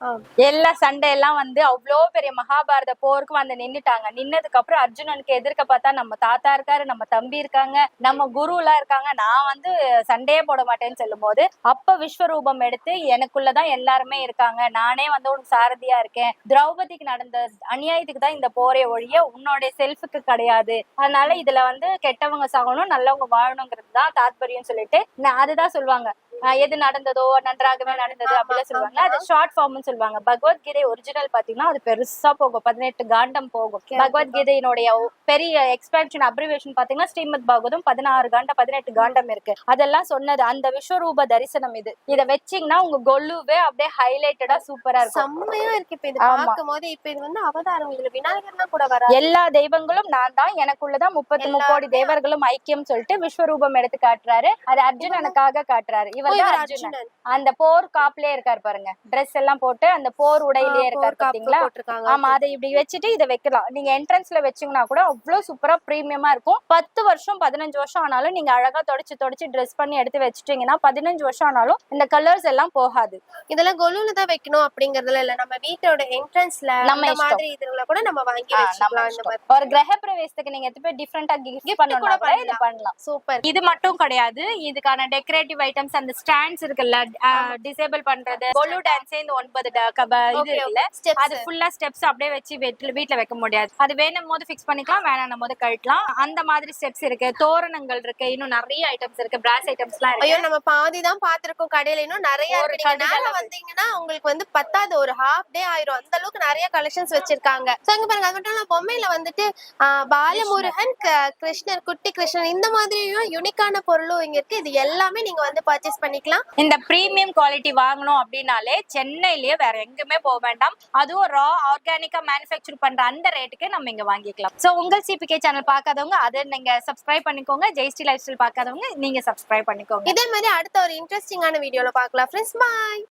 எல்லா சண்டே எல்லாம் வந்து அவ்வளோ பெரிய மகாபாரத போருக்கு வந்து நின்னுட்டாங்க. நின்னதுக்கு அப்புறம் அர்ஜுனனுக்கு எதிர்க்க பார்த்தா நம்ம தாத்தா இருக்காரு, நம்ம தம்பி இருக்காங்க, நம்ம குரு எல்லாம் இருக்காங்க. நான் வந்து சண்டையே போட மாட்டேன்னு சொல்லும் போது அப்ப விஸ்வரூபம் எடுத்து எனக்குள்ளதான் எல்லாருமே இருக்காங்க, நானே வந்து உனக்கு சாரதியா இருக்கேன், திரௌபதிக்கு நடந்த அநியாயத்துக்கு தான் இந்த போரே ஒழிய உன்னோட செல்ஃபுக்கு கிடையாது, அதனால இதுல வந்து கெட்டவங்க சாகணும் நல்லவங்க வாழணுங்கிறது தான் தாத்பரியம் சொல்லிட்டு அதுதான் சொல்லுவாங்க. எது நடந்ததோ நன்றாகவே நடந்தது அப்படிலாம் சொல்லுவாங்க. அது ஷார்ட் ஃபார்ம்னு சொல்லுவாங்க. பகவத்கீதை ஒரிஜினல் பாத்தீங்கன்னா அது பெருசா போகும், 18 காண்டம் போகும். பகவத்கீதையினுடைய பெரிய எக்ஸ்பேன்ஷன் அப்ரிவேஷன் பாத்தீங்கன்னா ஸ்ரீமத் பாகவதம் 16 காண்டம் 18 காண்டம் இருக்கு. அதெல்லாம் சொன்னது அந்த விஸ்வரூப தரிசனம். இதை வச்சீங்கன்னா உங்க கொல்லுவே அப்படியே ஹைலைட்டடா சூப்பரா இருக்கும், செம்மையா இருக்கு. இப்ப இது பார்க்கும்போது இப்ப இது வந்து அவதாரம், இதுல விநாயகர்லாம் கூட வர எல்லா தெய்வங்களும் நான் தான், எனக்குள்ளதான் 33 கோடி தேவர்களும் ஐக்கியம் சொல்லிட்டு விஸ்வரூபம் எடுத்து காட்டுறாரு. அது அர்ஜுனனுக்காக காட்டுறாரு. இவர் அர்ஜுனன் அந்த போர் காப்லயே இருக்காரு பாருங்க, ட்ரெஸ் எல்லாம் போட்டு அந்த போர் உடையிலேயே இருக்காரு பாத்தீங்களா. ஆமா, அதை இப்படி வச்சுட்டு இதை வைக்கலாம். நீங்க என்ட்ரன்ஸ்ல வச்சீங்கன்னா கூட அவ்வளவு சூப்பரா பிரீமியமா இருக்கும். 10 வருஷம் 15 வருஷம் ஆனாலும் நீங்க அழகா தொடச்சு ட்ரெஸ் பண்ணி எடுத்து வச்சுட்டீங்கன்னா 15 வருஷம் ஆனாலும் இந்த கலர்ஸ் எல்லாம் போகாது. இதெல்லாம் கொலுல தான் வைக்கணும் அப்படிங்கறதுல இல்ல, நம்ம வீட்டோட என்ட்ரன்ஸ்ல நம்ம மாதிரி இதுல கூட நம்ம வாங்கி வச்சுக்கலாம். ஒரு கிரக பிரவேசத்துக்கு நீங்க எடுத்து போய் டிஃபரெண்டா கிஃப்ட் பண்ணனும் கூட இது பண்ணலாம். சூப்பர். இது மட்டும் கிடையாது, இதுக்கான டெக்கரேட்டிவ் ஐட்டம்ஸ், அந்த ஸ்டாண்ட்ஸ் இருக்குல்ல டிசேபிள் பண்றது பொலு டான்ஸ் இந்த 9 இது இருக்குல்ல அது ஃபுல்லா ஸ்டெப்ஸ் அப்படியே வச்சு வீட்ல வைக்க முடியாது. அது வேணும் போது ஃபிக்ஸ் பண்ணிக்கலாம், வேணாம் போது கழட்டலாம். அந்த மாதிரி ஸ்டெப்ஸ் இருக்கு, தோரணங்கள் இருக்கு, இன்னும் நிறைய ஐட்டம்ஸ் இருக்கு, பிராஸ் ஐட்டம்ஸ்லாம் இருக்கு. ஐயோ நம்ம பாதி தான் பாத்திருக்கோம், கடையில இன்னும் நிறைய இருக்கு. நீங்க மேல வந்தீங்கன்னா உங்களுக்கு வந்து பத்தாது, ஒரு ஹாஃப் டே ஆயிரும், அந்த அளவுக்கு நிறைய கலெக்ஷன்ஸ் வச்சிருக்காங்க. சோ இங்க பாருங்க, அது மட்டும் இல்ல பொம்மையில வந்துட்டு பாலமுருகன், கிருஷ்ணர், குட்டி கிருஷ்ணன் இந்த மாதிரியும் யூனிக்கான பொருளும் இங்க இருக்கு. இது எல்லாமே நீங்க வந்து பர்ச்சேஸ் பண்ணிக்கலாம். இந்த பிரீமியம் குவாலிட்டி வாங்கணும் அப்படின்னாலே சென்னையிலேயே வேற எங்குமே போக வேண்டாம். அதுவும் ரா ஆர்கானிக்கா மேனுஃபேக்சர் பண்ற அந்த ரேட்டுக்கு நம்ம இங்க வாங்கிக்கலாம். சோ உங்கள் சிபிகே சேனல் பார்க்காதவங்க அதை நீங்க சப்ஸ்கிரைப் பண்ணிக்கோங்க. ஜெயஸ்ரீ லைஃப் ஸ்டைல் பார்க்காதவங்க நீங்க சப்ஸ்கிரைப் பண்ணிக்கோங்க. இதே மாதிரி அடுத்த ஒரு இன்ட்ரெஸ்டிங்கான வீடியோல பார்க்கலாம் ஃப்ரெண்ட்ஸ். பாய்.